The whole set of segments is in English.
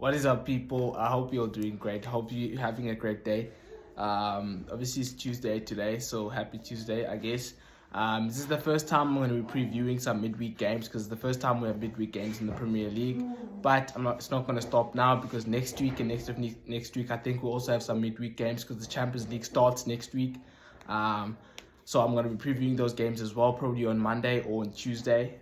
What is up, people? I hope you're doing great. Hope you're having a great day. Obviously, it's Tuesday today, so happy Tuesday, I guess. This is the first time I'm going to be previewing some midweek games because it's the first time we have midweek games in the Premier League. But it's not going to stop now because next week and next week, I think we'll also have some midweek games because the Champions League starts next week. So I'm going to be previewing those games as well, probably on Monday or on Tuesday,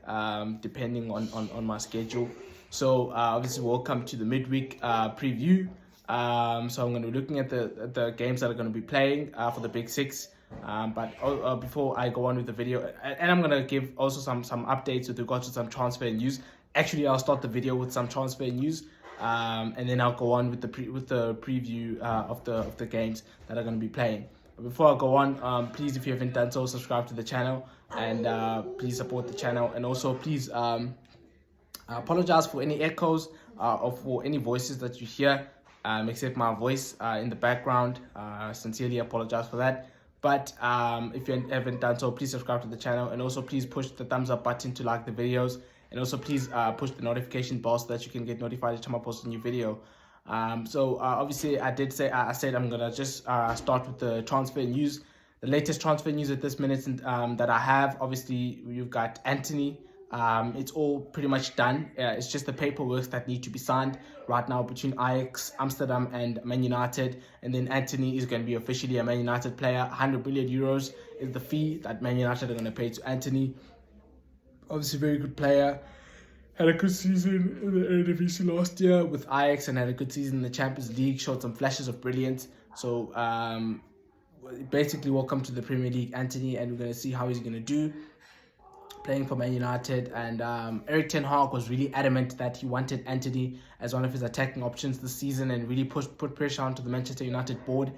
depending on my schedule. So obviously, welcome to the midweek preview. So I'm going to be looking at the games that are going to be playing for the Big Six. But before I go on with the video, and I'm going to give also some updates with regards to some transfer news. Actually, I'll start the video with some transfer news, and then I'll go on with the preview of the games that are going to be playing. But before I go on, please, if you haven't done so, subscribe to the channel and please support the channel. And also, please I apologize for any echoes or for any voices that you hear, except my voice in the background. Sincerely apologize for that. But if you haven't done so, please subscribe to the channel, and also please push the thumbs up button to like the videos, and also please push the notification bell so that you can get notified each time I post a new video. So obviously I said I'm gonna just start with the transfer news. The latest transfer news at this minute that I have, obviously you've got Anthony. It's all pretty much done. It's just the paperwork that need to be signed right now between Ajax, Amsterdam and Man United. And then Anthony is going to be officially a Man United player. 100 million euros is the fee that Man United are going to pay to Anthony. Obviously very good player. Had a good season in the Eredivisie last year with Ajax and had a good season in the Champions League. Showed some flashes of brilliance. So basically welcome to the Premier League, Anthony, and we're going to see how he's going to do playing for Man United. And Erik ten Hag was really adamant that he wanted Anthony as one of his attacking options this season, and really put pressure onto the Manchester United board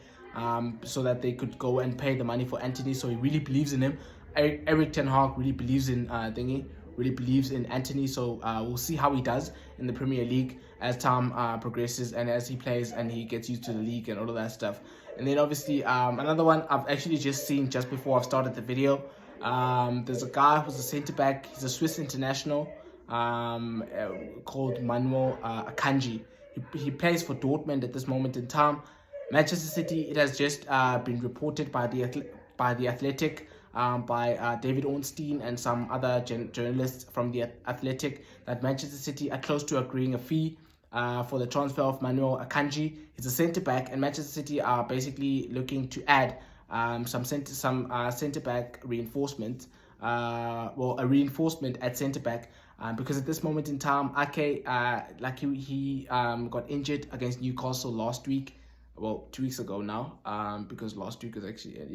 so that they could go and pay the money for Anthony. So he really believes in him. Erik ten Hag really believes in Anthony. So we'll see how he does in the Premier League as time progresses and as he plays and he gets used to the league and all of that stuff. And then obviously another one I've actually just seen just before I've started the video. There's a guy who's a centre back. He's a Swiss international called Manuel Akanji. He plays for Dortmund at this moment in time. Manchester City. It has just been reported by the Athletic, by David Ornstein and some other journalists from the Athletic, that Manchester City are close to agreeing a fee for the transfer of Manuel Akanji. He's a centre back, and Manchester City are basically looking to add some centre back reinforcement, a reinforcement at centre back, because at this moment in time, Ake, he got injured against Newcastle last week. Well, 2 weeks ago now, because last week was actually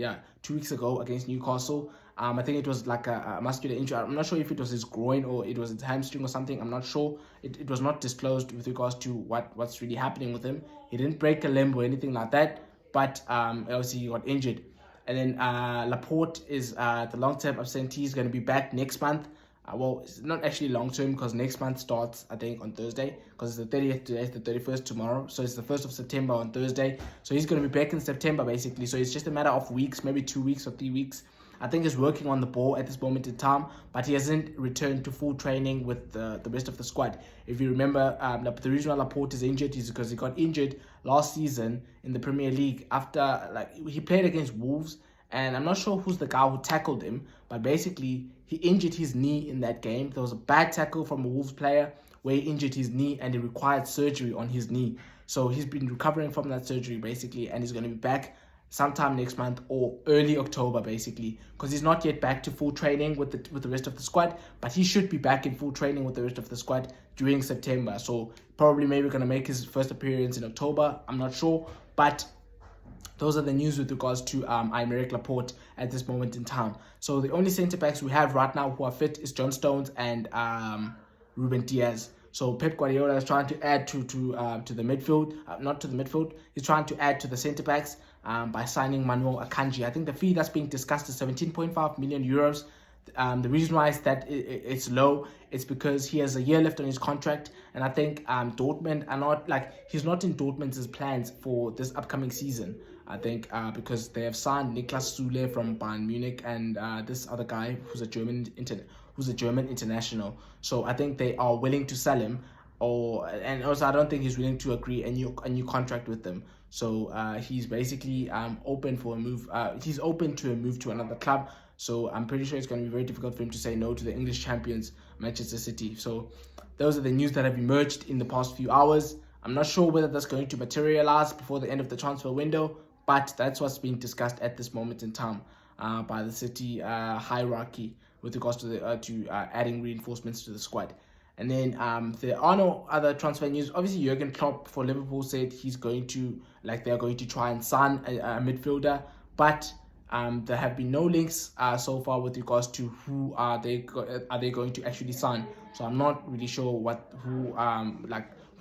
2 weeks ago against Newcastle. I think it was like a muscular injury. I'm not sure if it was his groin or it was his hamstring or something. I'm not sure. It was not disclosed with regards to what's really happening with him. He didn't break a limb or anything like that, but obviously he got injured. And then Laporte is the long-term absentee. Is going to be back next month. Well, it's not actually long-term because next month starts, I think, on Thursday, because it's the 30th today, it's the 31st tomorrow. So it's the 1st of September on Thursday. So he's going to be back in September, basically. So it's just a matter of weeks, maybe 2 weeks or 3 weeks. I think he's working on the ball at this moment in time, but he hasn't returned to full training with the rest of the squad. If you remember, the reason why Laporte is injured is because he got injured last season in the Premier League after, he played against Wolves, and I'm not sure who's the guy who tackled him, but basically he injured his knee in that game. There was a bad tackle from a Wolves player where he injured his knee and he required surgery on his knee. So he's been recovering from that surgery basically, and he's going to be back sometime next month or early October basically, because he's not yet back to full training with the rest of the squad, but he should be back in full training with the rest of the squad during September. So probably maybe going to make his first appearance in October. I'm not sure, but those are the news with regards to Aymeric Laporte at this moment in time. So the only centre backs we have right now who are fit is John Stones and Ruben Diaz. So Pep Guardiola is trying to add to the midfield, not to the midfield. He's trying to add to the centre backs by signing Manuel Akanji. I think the fee that's being discussed is 17.5 million euros. The reason why is that it's low. It's because he has a year left on his contract, and I think Dortmund are not, he's not in Dortmund's plans for this upcoming season. I think because they have signed Niklas Süle from Bayern Munich and this other guy who's a German international. So I think they are willing to sell him. and also I don't think he's willing to agree a new contract with them. So he's basically open for a move. He's open to a move to another club. So I'm pretty sure it's going to be very difficult for him to say no to the English champions, Manchester City. So those are the news that have emerged in the past few hours. I'm not sure whether that's going to materialize before the end of the transfer window, but that's what's being discussed at this moment in time by the City hierarchy with regards to the adding reinforcements to the squad. And then there are no other transfer news. Obviously, Jurgen Klopp for Liverpool said he's going to, they're going to try and sign a midfielder, but there have been no links so far with regards to who are they going to actually sign. So I'm not really sure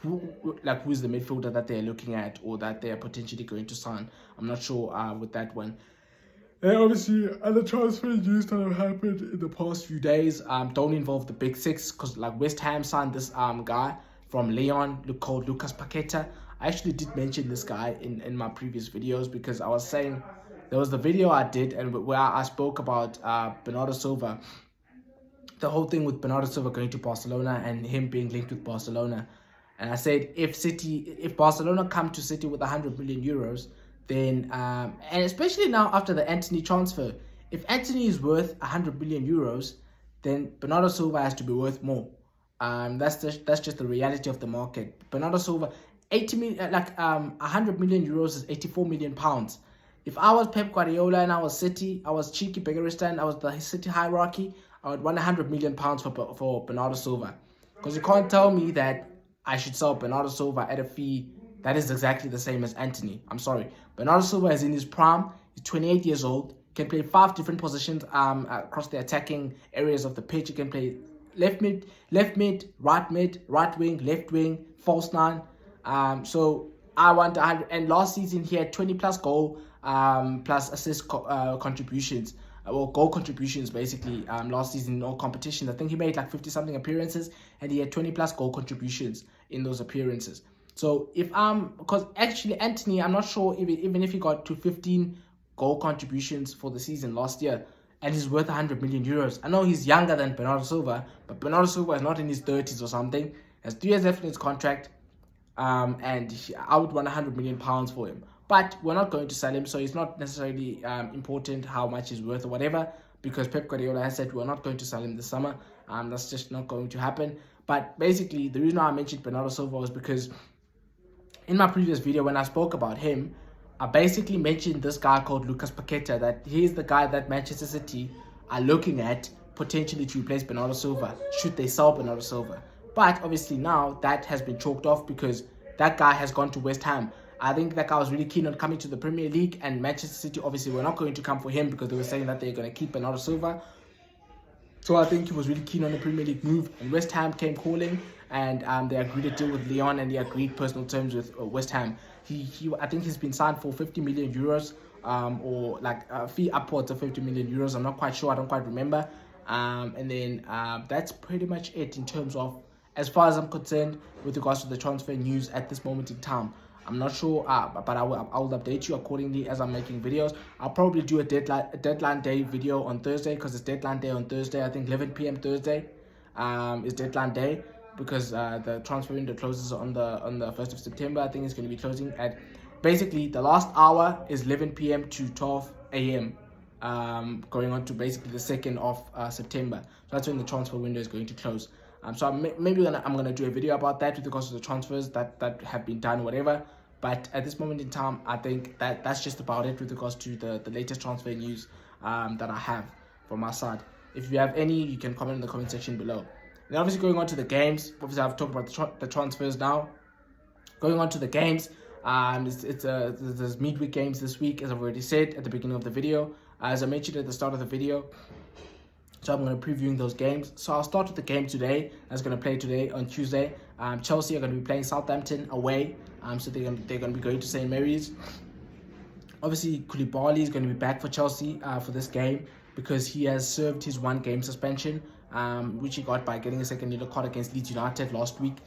who's the midfielder that they're looking at or that they're potentially going to sign. I'm not sure with that one. And obviously, other transfer news that have happened in the past few days don't involve the big six, because West Ham signed this guy from Lyon called Lucas Paqueta. I actually did mention this guy in my previous videos, because I was saying there was the video I did and where I spoke about Bernardo Silva, the whole thing with Bernardo Silva going to Barcelona and him being linked with Barcelona. And I said if Barcelona come to City with 100 million euros, then and especially now after the Antony transfer, if Antony is worth 100 million euros, then Bernardo Silva has to be worth more. That's just the reality of the market. Bernardo Silva, 100 million euros is 84 million pounds. If I was Pep Guardiola and I was City, I was Cheeky Begaristan, I was the City hierarchy, I would want 100 million pounds for Bernardo Silva, because you can't tell me that I should sell Bernardo Silva at a fee that is exactly the same as Antony. I'm sorry. Bernardo Silva is in his prime. He's 28 years old. Can play 5 different positions across the attacking areas of the pitch. He can play left mid, right wing, left wing, false 9. So I want 100. And last season he had 20 plus goal plus assist contributions. Goal contributions basically last season in all competitions. I think he made 50 something appearances and he had 20 plus goal contributions in those appearances. So because actually Antony, I'm not sure even if he got to 15 goal contributions for the season last year, and he's worth 100 million euros. I know he's younger than Bernardo Silva, but Bernardo Silva is not in his 30s or something. He has 3 years left in his contract, and I would want 100 million pounds for him. But we're not going to sell him, so it's not necessarily important how much he's worth or whatever, because Pep Guardiola has said we're not going to sell him this summer. That's just not going to happen. But basically, the reason why I mentioned Bernardo Silva was because in my previous video, when I spoke about him, I basically mentioned this guy called Lucas Paqueta, that he's the guy that Manchester City are looking at potentially to replace Bernardo Silva, should they sell Bernardo Silva. But obviously now that has been chalked off because that guy has gone to West Ham. I think that guy was really keen on coming to the Premier League, and Manchester City obviously were not going to come for him because they were saying that they're going to keep Bernardo Silva. So I think he was really keen on the Premier League move, and West Ham came calling, and they agreed a deal with Lyon, and he agreed personal terms with West Ham. I think he's been signed for 50 million euros, or a fee upwards of 50 million euros. I'm not quite sure. I don't quite remember. And then that's pretty much it in terms of, as far as I'm concerned, with regards to the transfer news at this moment in time. I'm not sure, but I will update you accordingly as I'm making videos. I'll probably do a deadline day video on Thursday, because it's deadline day on Thursday. I think 11 p.m. Thursday is deadline day, because the transfer window closes on the 1st of September. I think it's going to be closing at, basically the last hour is 11 p.m. to 12 a.m. Going on to basically the 2nd of September. So that's when the transfer window is going to close. So maybe I'm gonna do a video about that with regards to the transfers that have been done, whatever. But at this moment in time, I think that's just about it with regards to the latest transfer news that I have from my side. If you have any, you can comment in the comment section below. And obviously going on to the games, obviously I've talked about the transfers now. Going on to the games, there's midweek games this week, as I've already said at the beginning of the video. As I mentioned at the start of the video. So I'm going to be previewing those games. So I'll start with the game today. That's going to play today on Tuesday. Chelsea are going to be playing Southampton away. So they're going to be going to St. Mary's. Obviously, Koulibaly is going to be back for Chelsea for this game, because he has served his 1-game suspension, which he got by getting a second yellow card against Leeds United last week.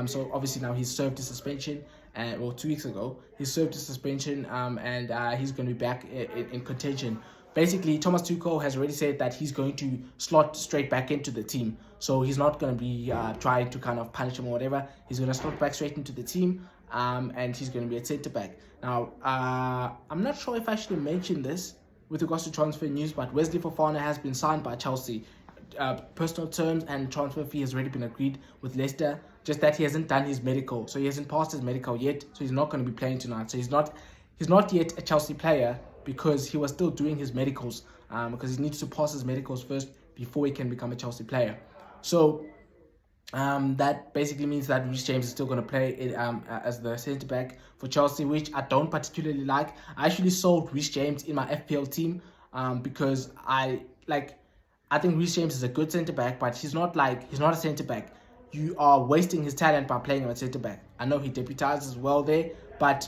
So obviously now he's served his suspension, 2 weeks ago. He served his suspension, and he's going to be back in contention. Basically, Thomas Tuchel has already said that he's going to slot straight back into the team. So he's not going to be trying to kind of punish him or whatever. He's going to slot back straight into the team, and he's going to be a centre back. Now, I'm not sure if I should mention this with regards to transfer news, but Wesley Fofana has been signed by Chelsea. Personal terms and transfer fee has already been agreed with Leicester, just that he hasn't done his medical, so he hasn't passed his medical yet, so he's not going to be playing tonight. So he's not yet a Chelsea player because he was still doing his medicals, because he needs to pass his medicals first before he can become a Chelsea player. So that basically means that Reece James is still going to play as the centre back for Chelsea, which I don't particularly like. I actually sold Reece James in my FPL team because I think Reece James is a good centre back, but he's not a centre back. You are wasting his talent by playing him at centre back. I know he deputizes well there, but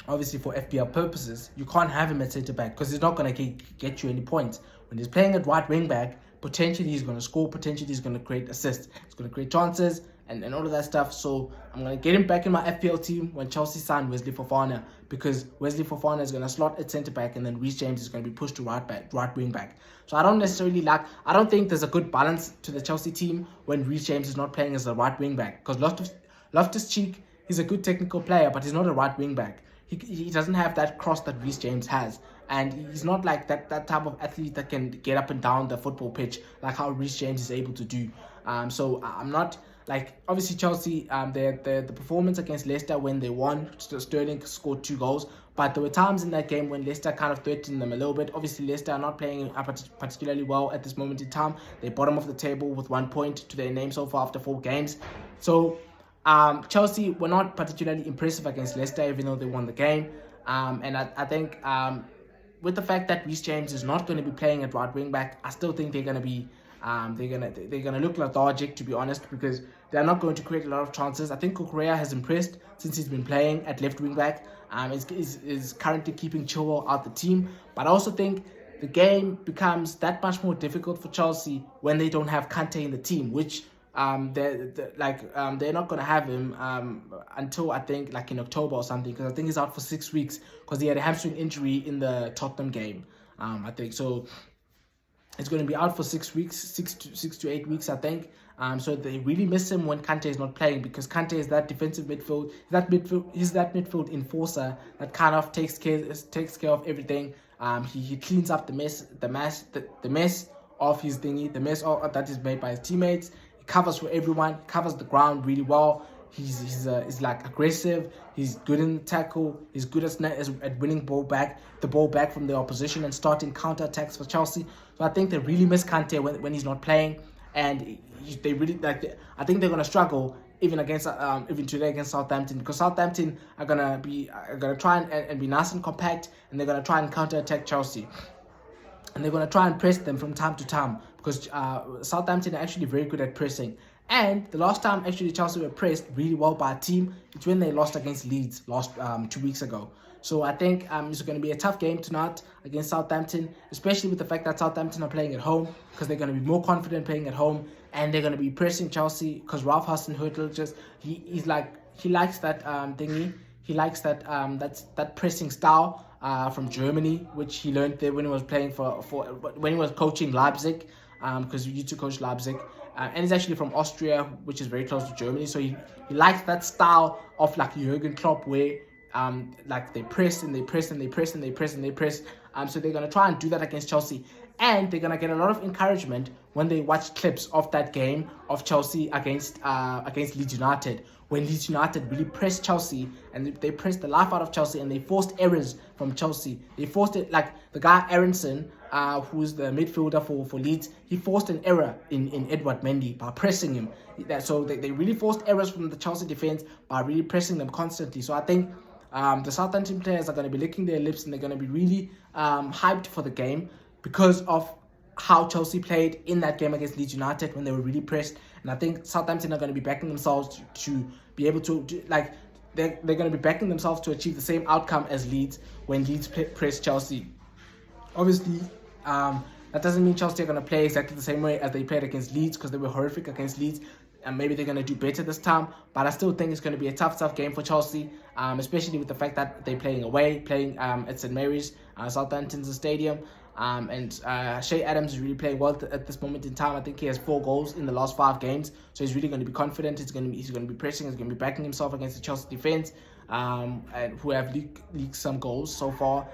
obviously for FPL purposes, you can't have him at centre back because he's not going to get you any points. When he's playing at right wing back, potentially he's going to score, potentially he's going to create assists, he's going to create chances and all of that stuff. So I'm going to get him back in my FPL team when Chelsea signed Wesley Fofana, because Wesley Fofana is going to slot at centre back and then Reece James is going to be pushed to right wing back. So I don't think there's a good balance to the Chelsea team when Reece James is not playing as a right wing back, because Loftus-Cheek, he's a good technical player, but he's not a right wing back. He doesn't have that cross that Reece James has, and he's not like that type of athlete that can get up and down the football pitch like how Reece James is able to do. So I'm not obviously Chelsea, the performance against Leicester when they won, Sterling scored 2 goals, but there were times in that game when Leicester kind of threatened them a little bit. Obviously Leicester are not playing particularly well at this moment in time. They're bottom of the table with 1 point to their name so far after 4 games. So Chelsea were not particularly impressive against Leicester, even though they won the game. And I think with the fact that Reece James is not going to be playing at right wing back, I still think they're going to be they're gonna look lethargic, to be honest, because they're not going to create a lot of chances. I think Kukurea has impressed since he's been playing at left wing back. Is currently keeping Chilwell out the team, but I also think the game becomes that much more difficult for Chelsea when they don't have Kante in the team, which they're not going to have him until I think in October or something, because I think he's out for 6 weeks because he had a hamstring injury in the Tottenham game. I think so. He's going to be out for 6 weeks, 6 to 8 weeks, I think. So they really miss him when Kante is not playing, because Kante is that defensive midfield. He's that midfield enforcer that kind of takes care of everything. He cleans up the mess of his thingy, the mess that is made by his teammates. He covers for everyone, covers the ground really well. He's aggressive. He's good in the tackle. He's good at winning the ball back from the opposition and starting counter attacks for Chelsea. So I think they really miss Kante when he's not playing, and they really I think they're gonna struggle even today against Southampton, because Southampton are gonna try and be nice and compact, and they're gonna try and counter attack Chelsea. And they're going to try and press them from time to time, because Southampton are actually very good at pressing. And the last time actually Chelsea were pressed really well by a team, it's when they lost against Leeds 2 weeks ago. So I think it's going to be a tough game tonight against Southampton, especially with the fact that Southampton are playing at home, because they're going to be more confident playing at home, and they're going to be pressing Chelsea, because Ralph Hasenhüttl he likes that thingy. He likes that pressing style from Germany, which he learned there when he was playing when he was coaching Leipzig, because he used to coach Leipzig, and he's actually from Austria, which is very close to Germany. So he likes that style of Jurgen Klopp, where they press and they press and they press and they press and they press. So they're gonna try and do that against Chelsea, and they're gonna get a lot of encouragement when they watch clips of that game of Chelsea against Leeds United, when Leeds United really pressed Chelsea, and they pressed the life out of Chelsea, and they forced errors from Chelsea. They forced it, like the guy Aronson, who's the midfielder for Leeds, he forced an error in Edward Mendy by pressing him. So they really forced errors from the Chelsea defense by really pressing them constantly. So I think the Southampton players are going to be licking their lips, and they're going to be really hyped for the game, because of how Chelsea played in that game against Leeds United when they were really pressed. And I think Southampton are going to be backing themselves to be able to they're going to be backing themselves to achieve the same outcome as Leeds when Leeds press Chelsea. Obviously, that doesn't mean Chelsea are going to play exactly the same way as they played against Leeds, because they were horrific against Leeds, and maybe they're going to do better this time. But I still think it's going to be a tough game for Chelsea, especially with the fact that they're playing away, at St Mary's, Southampton's stadium. And Shea Adams is really playing well at this moment in time. I think he has 4 goals in the last 5 games, so he's really going to be confident. He's going to be pressing. He's going to be backing himself against the Chelsea defense, and who have leaked some goals so far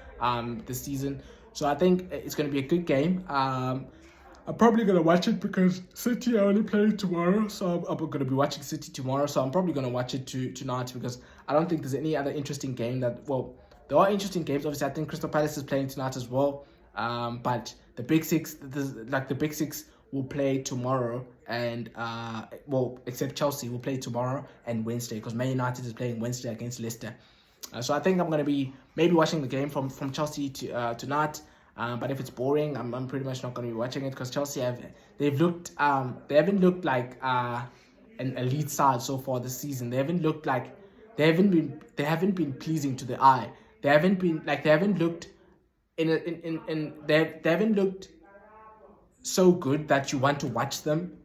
this season. So I think it's going to be a good game. I'm probably going to watch it because City are only playing tomorrow. So I'm going to be watching City tomorrow. So I'm probably going to watch it tonight because I don't think there's any other interesting game there are interesting games. Obviously, I think Crystal Palace is playing tonight as well. But the Big Six, the Big Six will play tomorrow. And, except Chelsea will play tomorrow and Wednesday because Man United is playing Wednesday against Leicester. So I think I'm going to be maybe watching the game from Chelsea tonight. But if it's boring, I'm pretty much not going to be watching it because Chelsea they haven't looked like an elite side so far this season. They haven't been pleasing to the eye. They haven't looked they haven't looked so good that you want to watch them.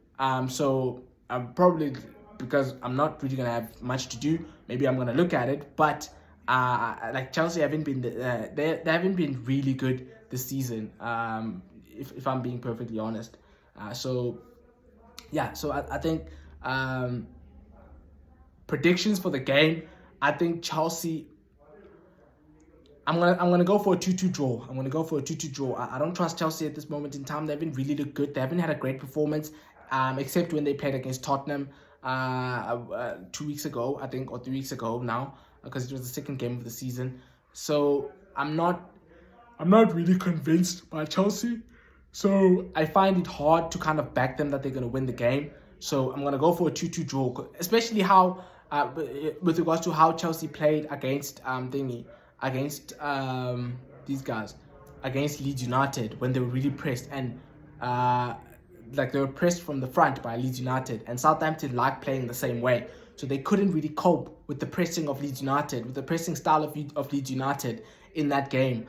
So I'm probably, because I'm not really gonna have much to do, maybe I'm gonna look at it. But Chelsea haven't been they haven't been really good this season. If I'm being perfectly honest. So I think predictions for the game. I think Chelsea. I'm gonna go for a 2-2 draw. I'm gonna go for a 2-2 draw. I don't trust Chelsea at this moment in time. They haven't really looked good. They haven't had a great performance, except when they played against Tottenham 2 weeks ago, I think, or 3 weeks ago now, because it was the second game of the season. So I'm not really convinced by Chelsea. So I find it hard to kind of back them that they're gonna win the game. So I'm gonna go for a 2-2 draw, especially how with regards to how Chelsea played against these guys, against Leeds United, when they were really pressed and they were pressed from the front by Leeds United, and Southampton liked playing the same way, so they couldn't really cope with the pressing of Leeds United, with the pressing style of Leeds United in that game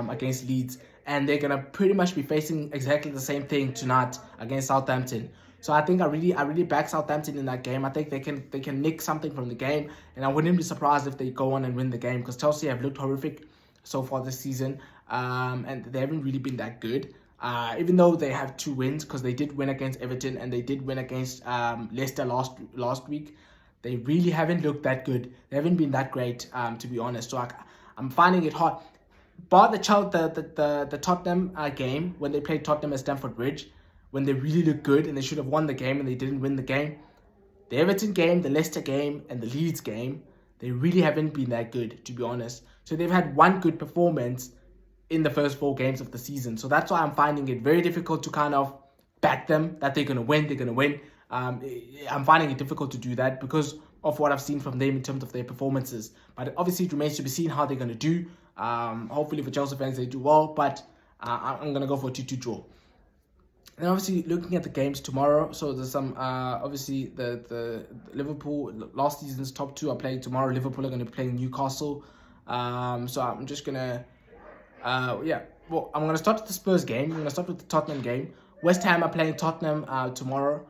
against Leeds, and they're gonna pretty much be facing exactly the same thing tonight against Southampton. So I think I really back Southampton in that game. I think they can nick something from the game, and I wouldn't be surprised if they go on and win the game, because Chelsea have looked horrific so far this season, and they haven't really been that good. Even though they have 2 wins, because they did win against Everton and they did win against Leicester last week, they really haven't looked that good. They haven't been that great, to be honest. So I'm finding it hard. But the Tottenham game, when they played Tottenham at Stamford Bridge, when they really looked good and they should have won the game and they didn't win the game. The Everton game, the Leicester game, and the Leeds game, they really haven't been that good, to be honest. So they've had one good performance in the first 4 games of the season. So that's why I'm finding it very difficult to kind of back them that they're going to win. I'm finding it difficult to do that because of what I've seen from them in terms of their performances. But obviously it remains to be seen how they're going to do. Hopefully for Chelsea fans, they do well, but I'm going to go for a 2-2 draw. And obviously looking at the games tomorrow, so there's some obviously the Liverpool last season's top 2 are playing tomorrow. Liverpool are going to be playing Newcastle. So I'm just gonna I'm gonna start with the Spurs game. I'm gonna start with the Tottenham game. West Ham are playing Tottenham tomorrow.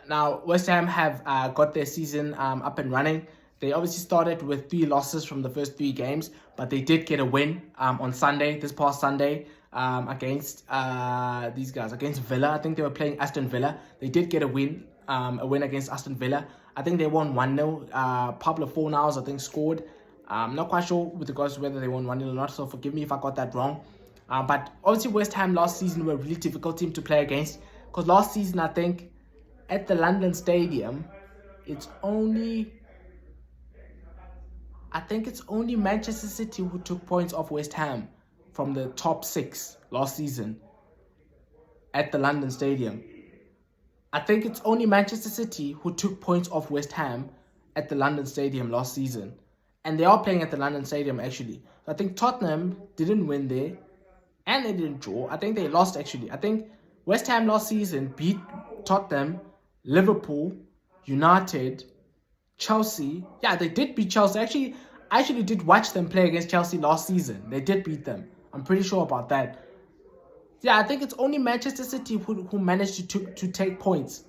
Now West Ham have got their season up and running. They obviously started with 3 losses from the first 3 games, but they did get a win on Sunday, this past Sunday. Against these guys, against Villa. I think they were playing Aston Villa. They did get a win against Aston Villa. I think they won 1-0. Pablo Fornals, I think, scored. I'm not quite sure with regards to whether they won 1-0 or not, so forgive me if I got that wrong. But obviously West Ham last season were a really difficult team to play against, because last season, I think, at the London Stadium, it's only Manchester City who took points off West Ham from the top 6 last season at the London Stadium. I think it's only Manchester City who took points off West Ham at the London Stadium last season. And they are playing at the London Stadium, actually. So I think Tottenham didn't win there, and they didn't draw. I think they lost, actually. I think West Ham last season beat Tottenham, Liverpool, United, Chelsea. Yeah, they did beat Chelsea. I actually did watch them play against Chelsea last season. They did beat them. I'm pretty sure about that. Yeah, I think it's only Manchester City who managed to take points.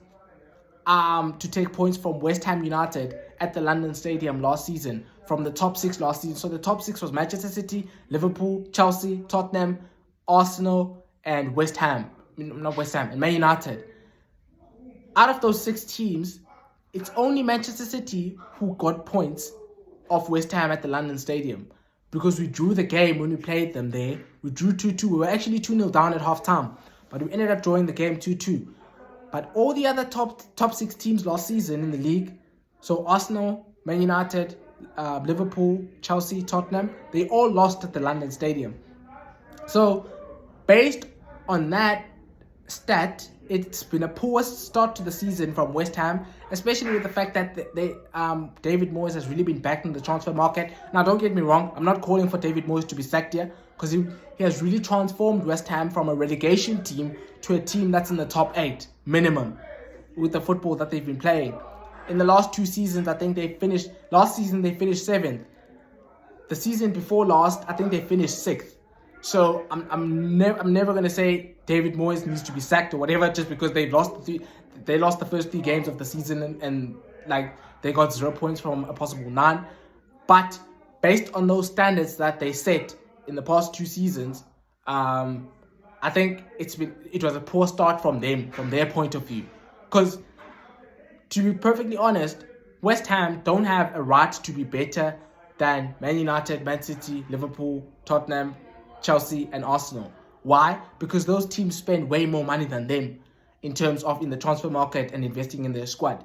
To take points from West Ham United at the London Stadium last season, from the top 6 last season. So the top 6 was Manchester City, Liverpool, Chelsea, Tottenham, Arsenal, and and Man United. Out of those 6 teams, it's only Manchester City who got points off West Ham at the London Stadium, because we drew the game when we played them there. We drew 2-2. We were actually 2-0 down at half-time, but we ended up drawing the game 2-2. But all the other top 6 teams last season in the league, so Arsenal, Man United, Liverpool, Chelsea, Tottenham, they all lost at the London Stadium. So based on that stat, it's been a poor start to the season from West Ham, especially with the fact that David Moyes has really been back in the transfer market. Now, don't get me wrong, I'm not calling for David Moyes to be sacked here, because he has really transformed West Ham from a relegation team to a team that's in the top 8 minimum with the football that they've been playing. In the last 2 seasons, I think last season they finished 7th. The season before last, I think they finished 6th. So I'm never gonna say David Moyes needs to be sacked or whatever, just because they lost the first 3 games of the season and like they got 0 points from a possible 9. But based on those standards that they set in the past 2 seasons, I think it was a poor start from them, from their point of view. Because to be perfectly honest, West Ham don't have a right to be better than Man United, Man City, Liverpool, Tottenham, Chelsea and Arsenal. Why? Because those teams spend way more money than them in terms of in the transfer market and investing in their squad.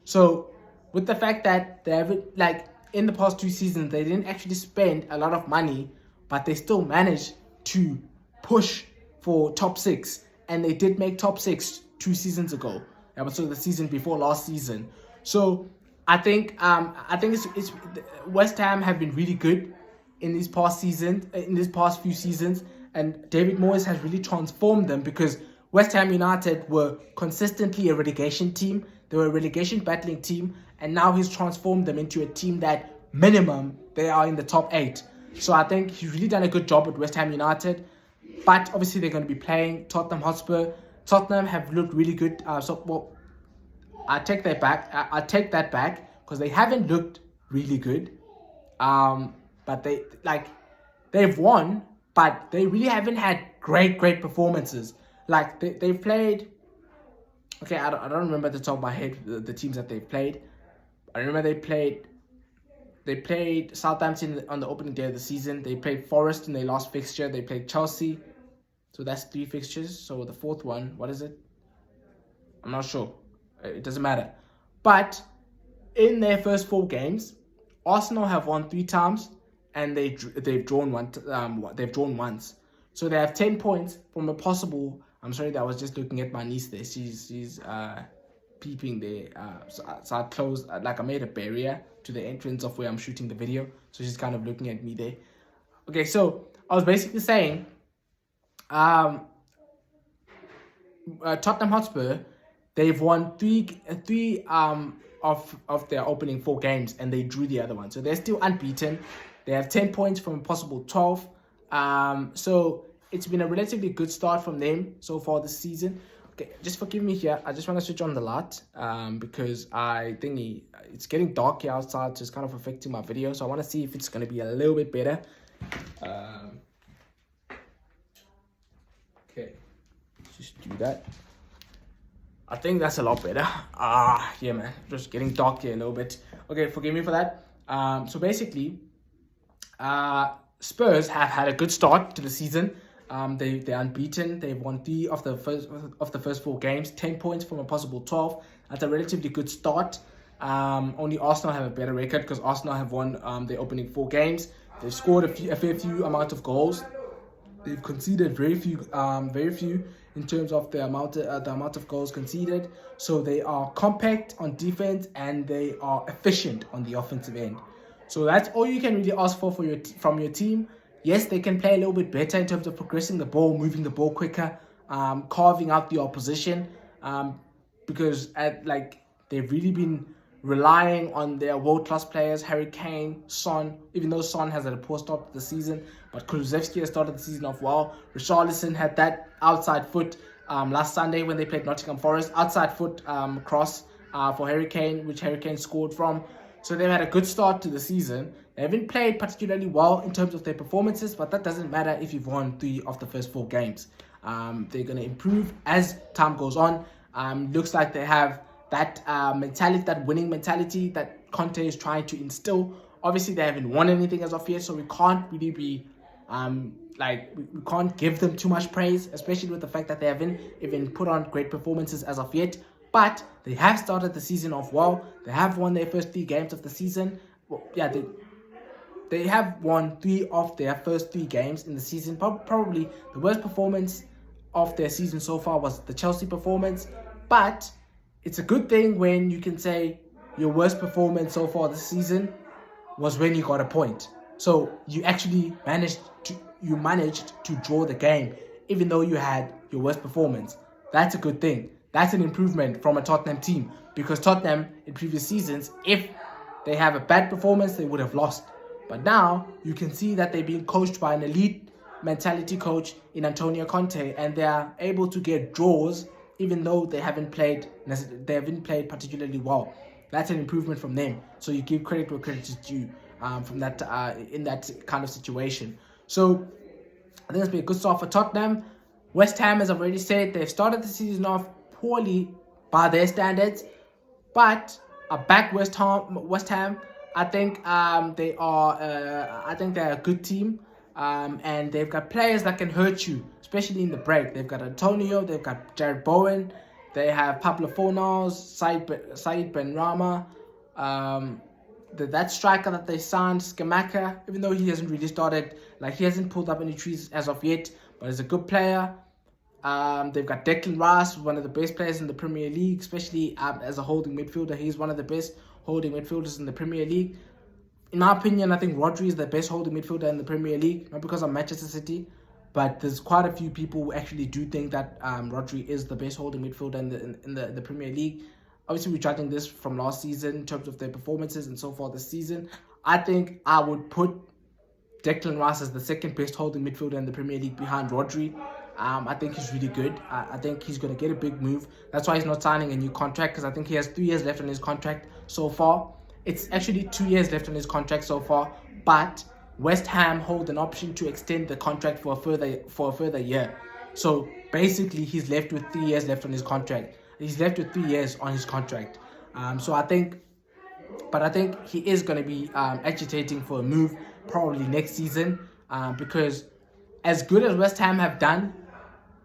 So with the fact that they have, like, in the past 2 seasons, they didn't actually spend a lot of money, but they still managed to push for top 6, and they did make top 6 2 seasons ago. So the season before last season. So I think it's West Ham have been really good in these past few seasons, and David Moyes has really transformed them, because West Ham United were consistently a relegation team. They were a relegation battling team, and now he's transformed them into a team that minimum they are in the top 8. So I think he's really done a good job with West Ham United. But obviously they're going to be playing Tottenham Hotspur. Tottenham have looked really good. I take that back, because they haven't looked really good. But they've won, but they really haven't had great performances. Like they've played. Okay, I don't remember at the top of my head the teams that they've played. I remember they played Southampton on the opening day of the season. They played Forest in their last fixture. They played Chelsea. So that's 3 fixtures. So the 4th one, what is it? I'm not sure. It doesn't matter. But in their first 4 games, Arsenal have won 3 times, and they've drawn once. So they have 10 points from a possible. I'm sorry that I was just looking at my niece there. She's peeping there. So I closed, I made a barrier to the entrance of where I'm shooting the video. So she's kind of looking at me there. Okay, so I was basically saying, Tottenham Hotspur, they've won three of their opening 4 games, and they drew the other one. So they're still unbeaten. They have 10 points from a possible 12. So it's been a relatively good start from them so far this season. Okay, just forgive me here. I just want to switch on the light because I think it's getting dark here outside, so it's kind of affecting my video. So I want to see if it's going to be a little bit better. Okay, just do that. I think that's a lot better. Yeah, man, just getting dark here a little bit. Okay, forgive me for that. So basically, Spurs have had a good start to the season. They're unbeaten. They've won 3 of the first 4 games, 10 points from a possible 12. That's a relatively good start. Only Arsenal have a better record, because Arsenal have won their opening 4 games. They've scored a fair few amount of goals. They've conceded very few in terms of the amount of goals conceded. So they are compact on defense, and they are efficient on the offensive end. So that's all you can really ask for from your team. Yes, they can play a little bit better in terms of progressing the ball, moving the ball quicker, carving out the opposition, because they've really been relying on their world-class players, Harry Kane, Son, even though Son has had a poor start to the season, but Kulusevski has started the season off well. Richarlison had that outside foot last Sunday when they played Nottingham Forest, outside foot cross for Harry Kane, which Harry Kane scored from. So they've had a good start to the season. They haven't played particularly well in terms of their performances, but that doesn't matter if you've won 3 of the first 4 games. They're going to improve as time goes on. Looks like they have that mentality, that winning mentality that Conte is trying to instill. Obviously, they haven't won anything as of yet, so we can't really be we can't give them too much praise, especially with the fact that they haven't even put on great performances as of yet. But they have started the season off well. They have won their first 3 games of the season. Well, yeah, they have won 3 of their first 3 games in the season. Probably the worst performance of their season so far was the Chelsea performance. But it's a good thing when you can say your worst performance so far this season was when you got a point. So you actually managed to draw the game, even though you had your worst performance. That's a good thing. That's an improvement from a Tottenham team, because Tottenham in previous seasons, if they have a bad performance, they would have lost. But now you can see that they're being coached by an elite mentality coach in Antonio Conte, and they are able to get draws even though they haven't played particularly well. That's an improvement from them. So you give credit where credit is due from that in that kind of situation. So I think it's been a good start for Tottenham. West Ham, as I've already said, they've started the season off poorly by their standards, but I back West Ham. I think they are. I think they're a good team, and they've got players that can hurt you, especially in the break. They've got Antonio, they've got Jared Bowen, they have Pablo Fornals, Said Benrahma, that striker that they signed, Skamaka, even though he hasn't really started, he hasn't pulled up any trees as of yet, but he's a good player. They've got Declan Rice, one of the best players in the Premier League, especially as a holding midfielder. He's one of the best holding midfielders in the Premier League. In my opinion, I think Rodri is the best holding midfielder in the Premier League, not because of Manchester City, but there's quite a few people who actually do think that Rodri is the best holding midfielder in the Premier League. Obviously, we're judging this from last season in terms of their performances and so far this season. I think I would put Declan Rice as the second best holding midfielder in the Premier League behind Rodri. I think he's really good. I think he's going to get a big move. That's why he's not signing a new contract, because I think he has 3 years left on his contract so far. It's actually 2 years left on his contract so far, but West Ham hold an option to extend the contract for a further year. So basically, he's left with 3 years left on his contract. He's left with 3 years on his contract. I think he is going to be agitating for a move probably next season, because as good as West Ham have done,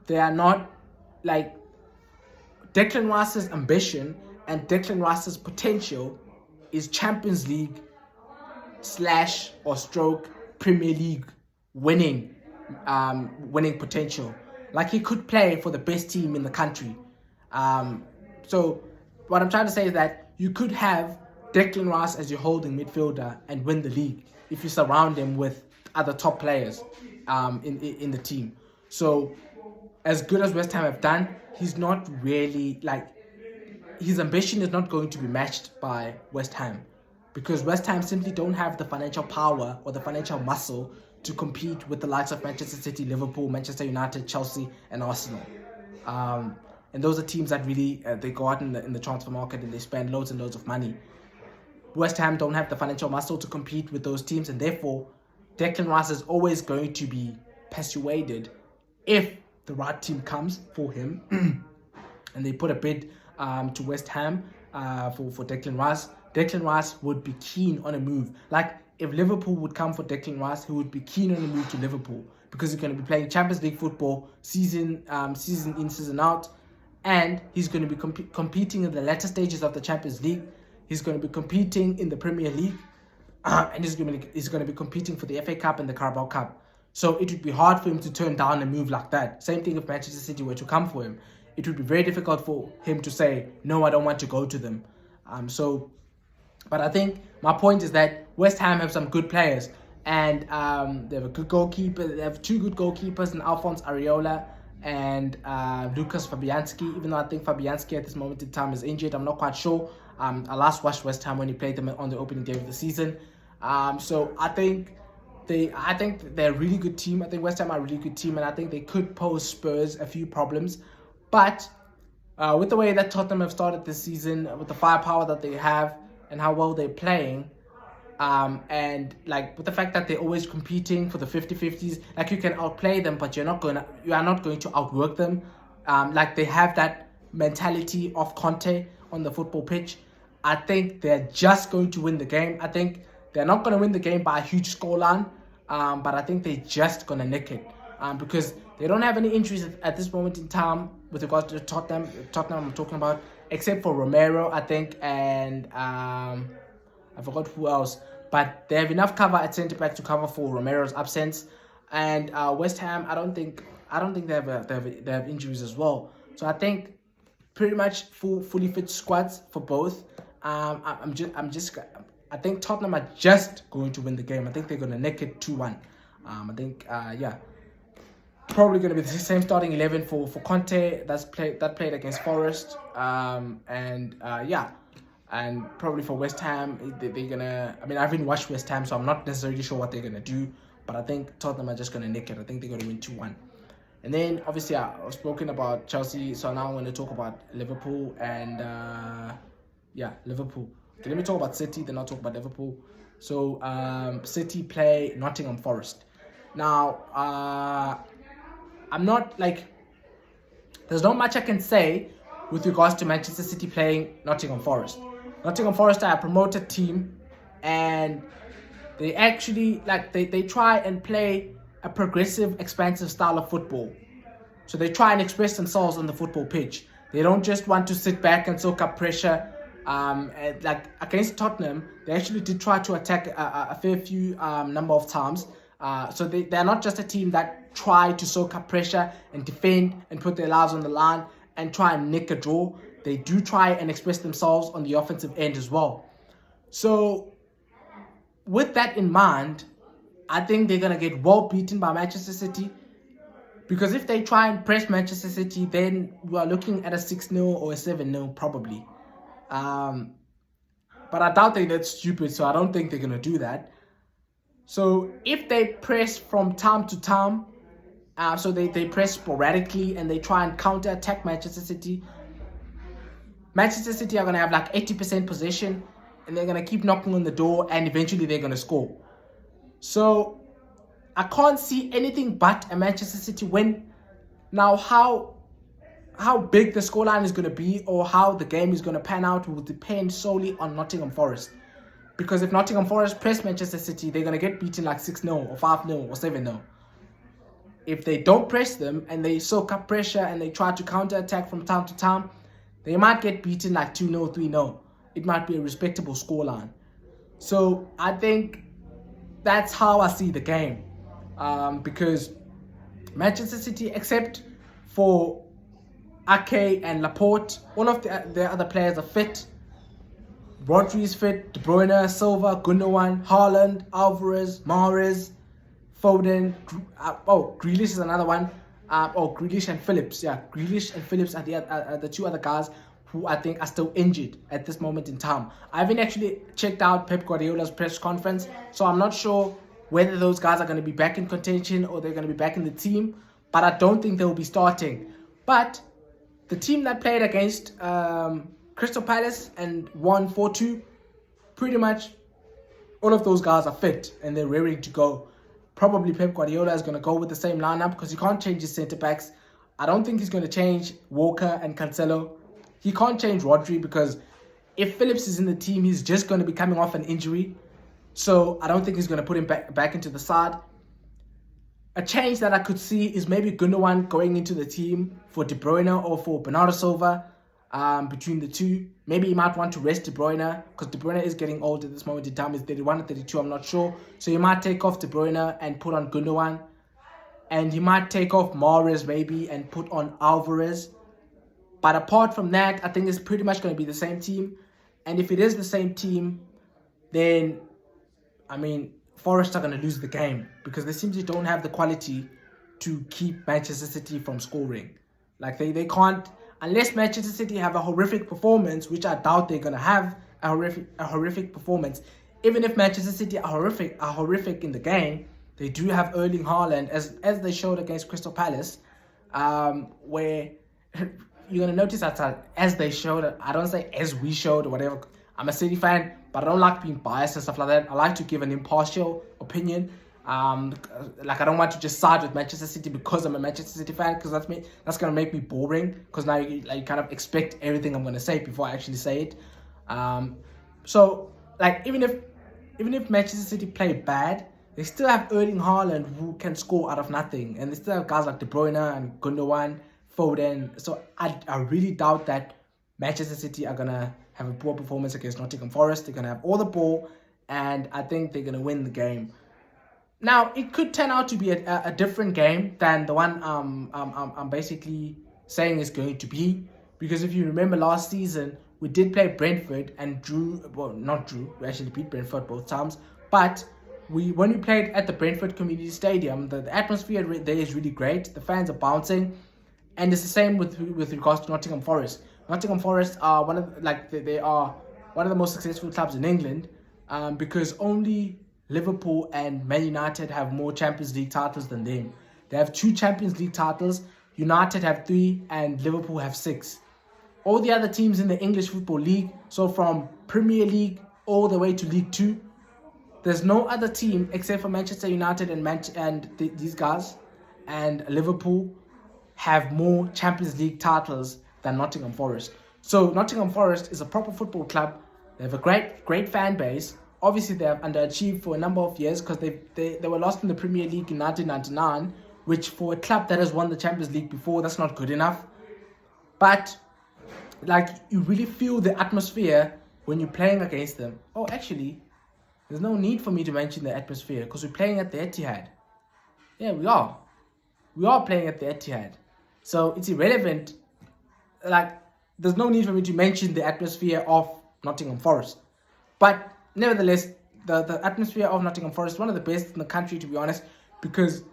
they are not Declan Rice's ambition and Declan Rice's potential is Champions League / Premier League winning potential. He could play for the best team in the country. So what I'm trying to say is that you could have Declan Rice as your holding midfielder and win the league if you surround him with other top players in the team. So as good as West Ham have done, he's not really his ambition is not going to be matched by West Ham, because West Ham simply don't have the financial power or the financial muscle to compete with the likes of Manchester City, Liverpool, Manchester United, Chelsea, and Arsenal. And those are teams that really they go out in the transfer market and they spend loads and loads of money. West Ham don't have the financial muscle to compete with those teams, and therefore Declan Rice is always going to be persuaded if the right team comes for him and they put a bid to West Ham for Declan Rice. Declan Rice would be keen on a move. If Liverpool would come for Declan Rice, he would be keen on a move to Liverpool, because he's going to be playing Champions League football season in, season out, and he's going to be competing in the latter stages of the Champions League. He's going to be competing in the Premier League, and he's going to be competing for the FA Cup and the Carabao Cup. So it would be hard for him to turn down a move like that. Same thing if Manchester City were to come for him. It would be very difficult for him to say, no, I don't want to go to them. But I think my point is that West Ham have some good players, and they have a good goalkeeper. They have 2 good goalkeepers in Alphonse Areola and Lucas Fabianski, even though I think Fabianski at this moment in time is injured. I'm not quite sure. I last watched West Ham when he played them on the opening day of the season. So I think they're a really good team. I think West Ham are a really good team, and I think they could pose Spurs a few problems. But with the way that Tottenham have started this season, with the firepower that they have and how well they're playing, And like with the fact that they're always competing for the 50-50s, like you can outplay them, but you are not going to outwork them. Like they have that mentality of Conte on the football pitch. I think they're just going to win the game. I think they're not going to win the game by a huge scoreline, but I think they're just going to nick it because they don't have any injuries at this moment in time with regards to Tottenham I'm talking about, except for Romero, I think, and I forgot who else. But they have enough cover at centre back to cover for Romero's absence. And West Ham, I don't think they have injuries as well. So I think pretty much fully fit squads for both. I think Tottenham are just going to win the game. I think they're going to nick it 2-1. I think probably going to be the same starting 11 for Conte that played against Forest. And probably for West Ham, they're gonna. I mean, I haven't watched West Ham, so I'm not necessarily sure what they're gonna do. But I think Tottenham are just gonna nick it. I think they're gonna win 2-1. And then obviously I've spoken about Chelsea, so now I'm gonna talk about Liverpool and Liverpool. Okay, let me talk about City, then I'll talk about Liverpool. So City play Nottingham Forest. Now I'm not like. There's not much I can say with regards to Manchester City playing Nottingham Forest. Nottingham Forest are a promoted team, and they actually they try and play a progressive, expansive style of football. So they try and express themselves on the football pitch. They don't just want to sit back and soak up pressure. Like against Tottenham, they actually did try to attack a fair few number of times. So they're not just a team that try to soak up pressure and defend and put their lives on the line and try and nick a draw. They do try and express themselves on the offensive end as well. So with that in mind, I think they're going to get well beaten by Manchester City. Because if they try and press Manchester City, then we are looking at a 6-0 or a 7-0 probably. But I doubt that's stupid, so I don't think they're going to do that. So if they press from time to time, so they press sporadically and they try and counter-attack Manchester City, Manchester City are going to have like 80% possession and they're going to keep knocking on the door and eventually they're going to score. So I can't see anything but a Manchester City win. Now, how big the scoreline is going to be or how the game is going to pan out will depend solely on Nottingham Forest. Because if Nottingham Forest press Manchester City, they're going to get beaten like 6-0 or 5-0 or 7-0. If they don't press them and they soak up pressure and they try to counter-attack from time to time, they might get beaten like 2-0, 3-0. It might be a respectable scoreline. So I think that's how I see the game. Because Manchester City, except for Ake and Laporte, all of the other players are fit. Rodri is fit, De Bruyne, Silva, Gundogan, Haaland, Alvarez, Mahrez, Foden, Grealish is another one. Grealish and Phillips. Yeah, Grealish and Phillips are the two other guys who I think are still injured at this moment in time. I haven't actually checked out Pep Guardiola's press conference, so I'm not sure whether those guys are going to be back in contention or they're going to be back in the team, but I don't think they'll be starting. But the team that played against Crystal Palace and won 4-2, pretty much all of those guys are fit and they're ready to go. Probably Pep Guardiola is going to go with the same lineup because he can't change his centre-backs. I don't think he's going to change Walker and Cancelo. He can't change Rodri because if Phillips is in the team, he's just going to be coming off an injury. So I don't think he's going to put him back into the side. A change that I could see is maybe Gundogan going into the team for De Bruyne or for Bernardo Silva. Between the two, maybe he might want to rest De Bruyne because De Bruyne is getting old at this moment in time. He's 31 or 32, I'm not sure. So he might take off De Bruyne and put on Gundogan. And he might take off Mahrez maybe and put on Alvarez. But apart from that, I think it's pretty much going to be the same team. And if it is the same team, then, I mean, Forest are going to lose the game because they simply don't have the quality to keep Manchester City from scoring. Like, they can't, unless Manchester City have a horrific performance, which I doubt they're going to have a horrific performance. Even if Manchester City are horrific in the game, they do have Erling Haaland, as they showed against Crystal Palace, where you're going to notice that as they showed, I don't say as we showed or whatever. I'm a City fan, but I don't like being biased and stuff like that. I like to give an impartial opinion. Like I don't want to just side with Manchester City because I'm a Manchester City fan, because that's gonna make me boring, because now you kind of expect everything I'm gonna say before I actually say it. So like even if Manchester City play bad, they still have Erling Haaland who can score out of nothing, and they still have guys like De Bruyne and Gundogan, Foden. So I really doubt that Manchester City are gonna have a poor performance against Nottingham Forest. They're gonna have all the ball, and I think they're gonna win the game. Now, it could turn out to be a different game than the one I'm basically saying is going to be. Because if you remember last season, we did play Brentford and not drew. We actually beat Brentford both times. But when we played at the Brentford Community Stadium, the atmosphere there is really great. The fans are bouncing. And it's the same with regards to Nottingham Forest. Nottingham Forest are they are one of the most successful clubs in England, because only Liverpool and Man United have more Champions League titles than them. They have 2 Champions League titles, United have 3, and Liverpool have 6. All the other teams in the English Football League, so from Premier League all the way to League 2, there's no other team except for Manchester United and these guys and Liverpool have more Champions League titles than Nottingham Forest. So Nottingham Forest is a proper football club. They have a great fan base. Obviously, they have underachieved for a number of years because they were lost in the Premier League in 1999, which for a club that has won the Champions League before, that's not good enough. But like, you really feel the atmosphere when you're playing against them. Oh, actually, there's no need for me to mention the atmosphere because we're playing at the Etihad. Yeah, we are. We are playing at the Etihad. So it's irrelevant. Like, there's no need for me to mention the atmosphere of Nottingham Forest. But nevertheless, the atmosphere of Nottingham Forest is one of the best in the country, to be honest, because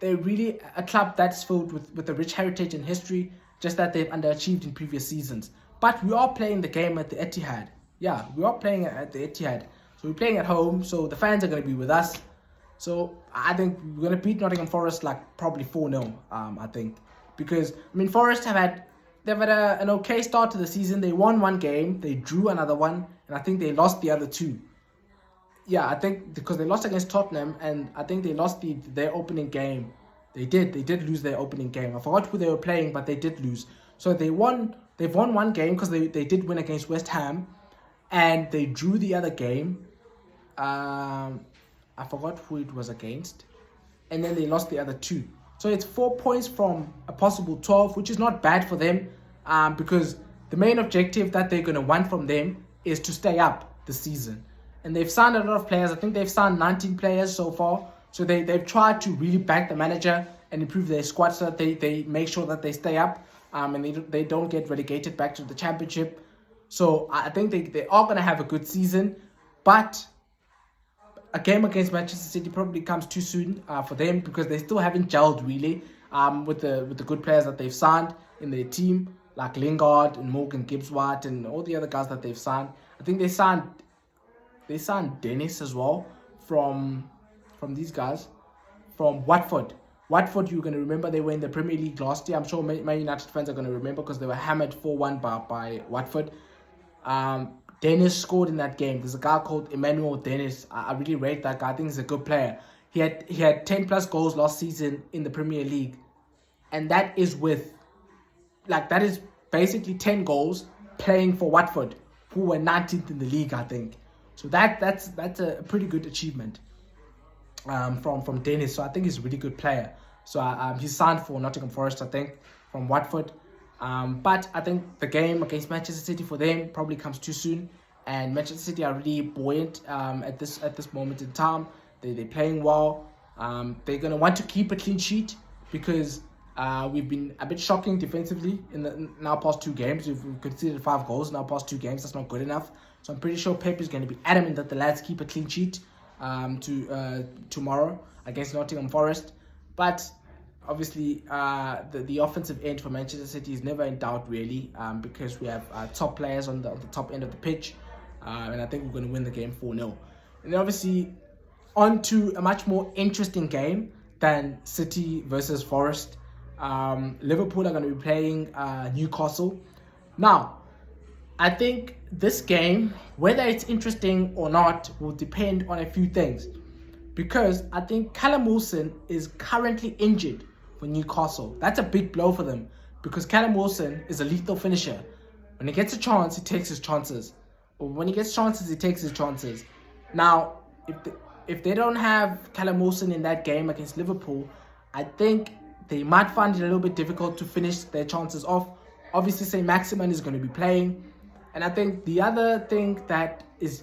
they're really a club that's filled with a rich heritage and history, just that they've underachieved in previous seasons. But we are playing the game at the Etihad. Yeah, we are playing at the Etihad. So we're playing at home, so the fans are going to be with us. So I think we're going to beat Nottingham Forest like probably 4-0, I think. Because, I mean, Forest they've had an okay start to the season. They won 1 game, they drew another one, and I think they lost the other 2. Yeah, I think because they lost against Tottenham, and I think they lost their opening game. They did lose their opening game. I forgot who they were playing, but they did lose. So they've won 1 game because they did win against West Ham, and they drew the other game. I forgot who it was against, and then they lost the other 2. So it's 4 points from a possible 12, which is not bad for them, because the main objective that they're going to want from them is to stay up this season. And they've signed a lot of players. I think they've signed 19 players so far. So they've tried to really back the manager and improve their squad so that they make sure that they stay up, and they don't get relegated back to the championship. So I think they are going to have a good season. But a game against Manchester City probably comes too soon for them, because they still haven't gelled really with the good players that they've signed in their team, like Lingard and Morgan Gibbs-White and all the other guys that they've signed. I think they signed Dennis as well from these guys from Watford. Watford, you're going to remember they were in the Premier League last year. I'm sure Man United fans are going to remember because they were hammered 4-1 by Watford. Dennis scored in that game. There's a guy called Emmanuel Dennis. I really rate that guy. I think he's a good player. He had 10 plus goals last season in the Premier League, and that is basically 10 goals playing for Watford, who were 19th in the league, I think. So that's a pretty good achievement from Dennis. So I think he's a really good player. So he's signed for Nottingham Forest, I think, from Watford. But I think the game against Manchester City for them probably comes too soon, and Manchester City are really buoyant at this moment in time. They're playing well. They're gonna want to keep a clean sheet because we've been a bit shocking defensively in our past 2 games. We've conceded 5 goals in our past 2 games. That's not good enough. So I'm pretty sure Pep is going to be adamant that the lads keep a clean sheet tomorrow against Nottingham Forest. But obviously, the offensive end for Manchester City is never in doubt, really, because we have top players on the top end of the pitch, and I think we're going to win the game 4-0. And then obviously, on to a much more interesting game than City versus Forest. Liverpool are going to be playing Newcastle. Now, I think this game, whether it's interesting or not, will depend on a few things. Because I think Callum Wilson is currently injured for Newcastle. That's a big blow for them because Callum Wilson is a lethal finisher. When he gets a chance, he takes his chances. Or when he gets chances, he takes his chances. Now, if they don't have Callum Wilson in that game against Liverpool, I think they might find it a little bit difficult to finish their chances off. Obviously, St. Maximin is going to be playing. And I think the other thing that is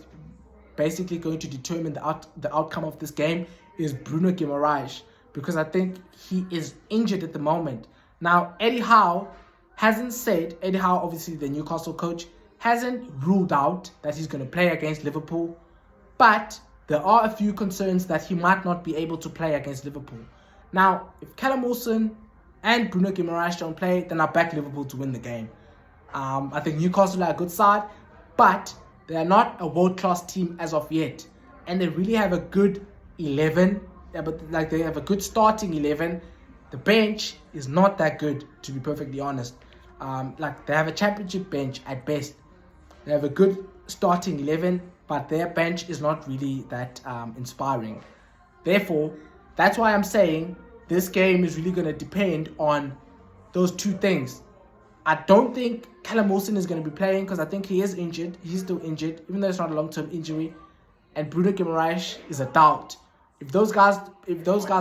basically going to determine the outcome of this game is Bruno Guimaraes, because I think he is injured at the moment. Now, Eddie Howe, obviously the Newcastle coach, hasn't ruled out that he's going to play against Liverpool, but there are a few concerns that he might not be able to play against Liverpool. Now, if Callum Wilson and Bruno Guimaraes don't play, then I back Liverpool to win the game. I think Newcastle are a good side, but they are not a world-class team as of yet. And they really have a good 11. Yeah, but they have a good starting 11. The bench is not that good, to be perfectly honest. They have a championship bench at best. They have a good starting 11, but their bench is not really that inspiring. Therefore, that's why I'm saying this game is really going to depend on those two things. I don't think Callum Wilson is going to be playing because I think he is injured. He's still injured, even though it's not a long-term injury. And Bruno Guimaraes is a doubt. If those guys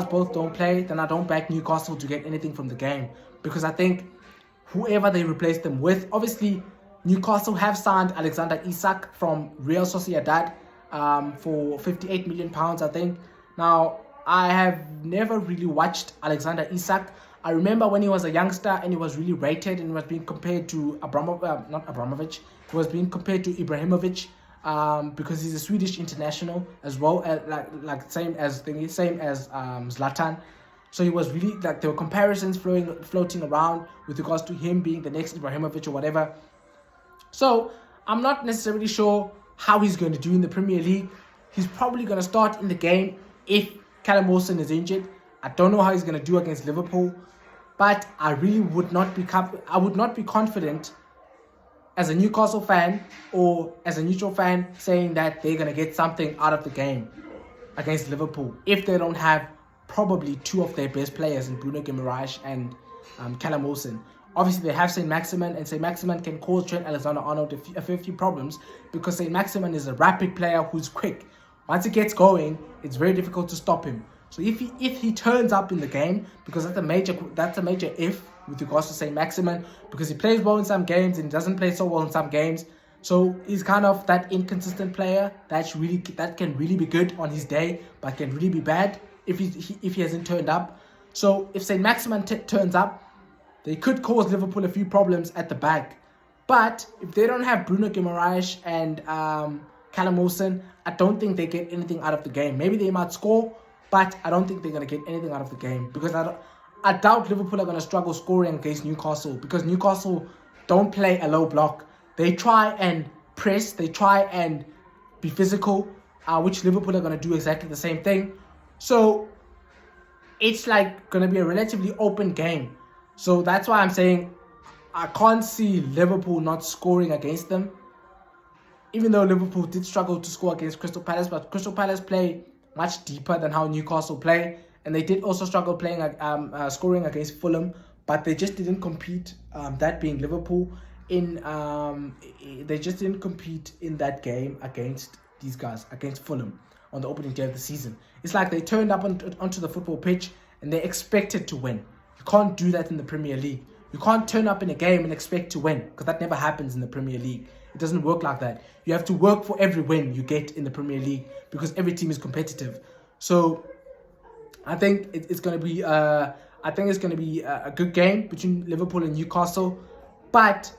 both don't play, then I don't back Newcastle to get anything from the game, because I think whoever they replace them with, obviously Newcastle have signed Alexander Isak from Real Sociedad for £58 million, I think. Now, I have never really watched Alexander Isak. I remember when he was a youngster and he was really rated and was being compared to he was being compared to Ibrahimovic because he's a Swedish international as well, same as Zlatan. So he was really there were comparisons floating around with regards to him being the next Ibrahimovic or whatever. So I'm not necessarily sure how he's going to do in the Premier League. He's probably going to start in the game if Callum Wilson is injured. I don't know how he's going to do against Liverpool, but I really would not be confident as a Newcastle fan or as a neutral fan saying that they're going to get something out of the game against Liverpool if they don't have probably two of their best players in Bruno Guimaraes and Callum Wilson. Obviously, they have St. Maximin, and St. Maximin can cause Trent Alexander-Arnold a few problems because St. Maximin is a rapid player who's quick. Once he gets going, it's very difficult to stop him. So if he turns up in the game, because that's a major if with regards to St. Maximin, because he plays well in some games and he doesn't play so well in some games. So he's kind of that inconsistent player that can really be good on his day, but can really be bad if he hasn't turned up. So if St. Maximin turns up, they could cause Liverpool a few problems at the back. But if they don't have Bruno Guimaraes and Callum Wilson, I don't think they get anything out of the game. Maybe they might score, but I don't think they're going to get anything out of the game, because I doubt Liverpool are going to struggle scoring against Newcastle, because Newcastle don't play a low block. They try and press, they try and be physical, which Liverpool are going to do exactly the same thing. So it's going to be a relatively open game. So that's why I'm saying I can't see Liverpool not scoring against them. Even though Liverpool did struggle to score against Crystal Palace, but Crystal Palace play much deeper than how Newcastle play, and they did also struggle scoring against Fulham, but they just didn't compete. That being Liverpool, they just didn't compete in that game against these guys, against Fulham on the opening day of the season. It's like they turned up onto the football pitch and they expected to win. You can't do that in the Premier League. You can't turn up in a game and expect to win, because that never happens in the Premier League. It doesn't work like that. You have to work for every win you get in the Premier League, because every team is competitive. So I think it's going to be a good game between Liverpool and Newcastle, but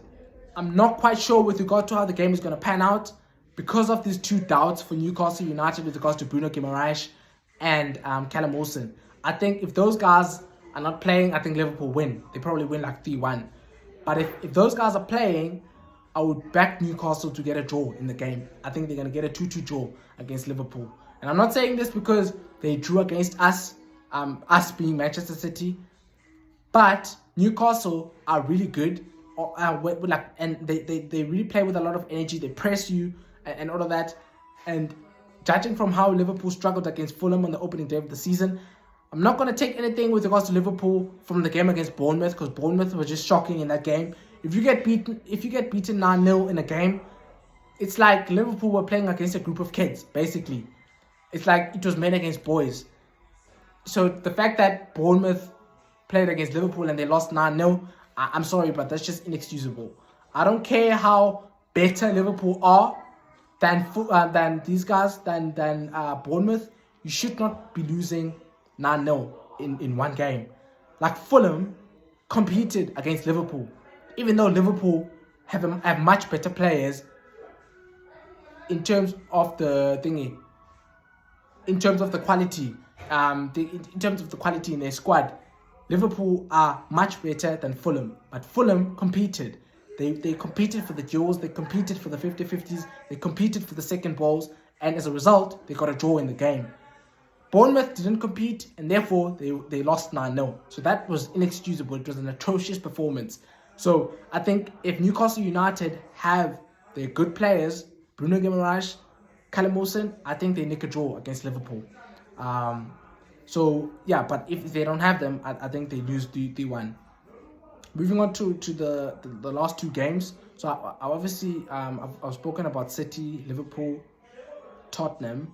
I'm not quite sure with regard to how the game is going to pan out because of these two doubts for Newcastle United with regards to Bruno Guimaraes and Callum Wilson. I think if those guys are not playing, I think Liverpool win. They probably win 3-1. But if those guys are playing, I would back Newcastle to get a draw in the game. I think they're going to get a 2-2 draw against Liverpool. And I'm not saying this because they drew against us, us being Manchester City. But Newcastle are really good. and they really play with a lot of energy. They press you and all of that. And judging from how Liverpool struggled against Fulham on the opening day of the season, I'm not going to take anything with regards to Liverpool from the game against Bournemouth, because Bournemouth was just shocking in that game. If you get beaten 9-0 in a game, it's like Liverpool were playing against a group of kids, basically. It's like it was men against boys. So the fact that Bournemouth played against Liverpool and they lost 9-0, I'm sorry, but that's just inexcusable. I don't care how better Liverpool are than these guys, than Bournemouth. You should not be losing 9-0 in one game. Like Fulham competed against Liverpool, even though Liverpool have much better players in terms of the thingy, in terms of the quality, in terms of the quality in their squad. Liverpool are much better than Fulham, but Fulham competed. They competed for the duels, they competed for the 50-50s, they competed for the second balls, and as a result, they got a draw in the game. Bournemouth didn't compete, and therefore they lost 9-0. So that was inexcusable. It was an atrocious performance. So I think if Newcastle United have their good players, Bruno Guimaraes, Callum Wilson, I think they nick a draw against Liverpool. So yeah, but if they don't have them, I think they lose 3-1. Moving on to the last two games. So I obviously I've spoken about City, Liverpool, Tottenham,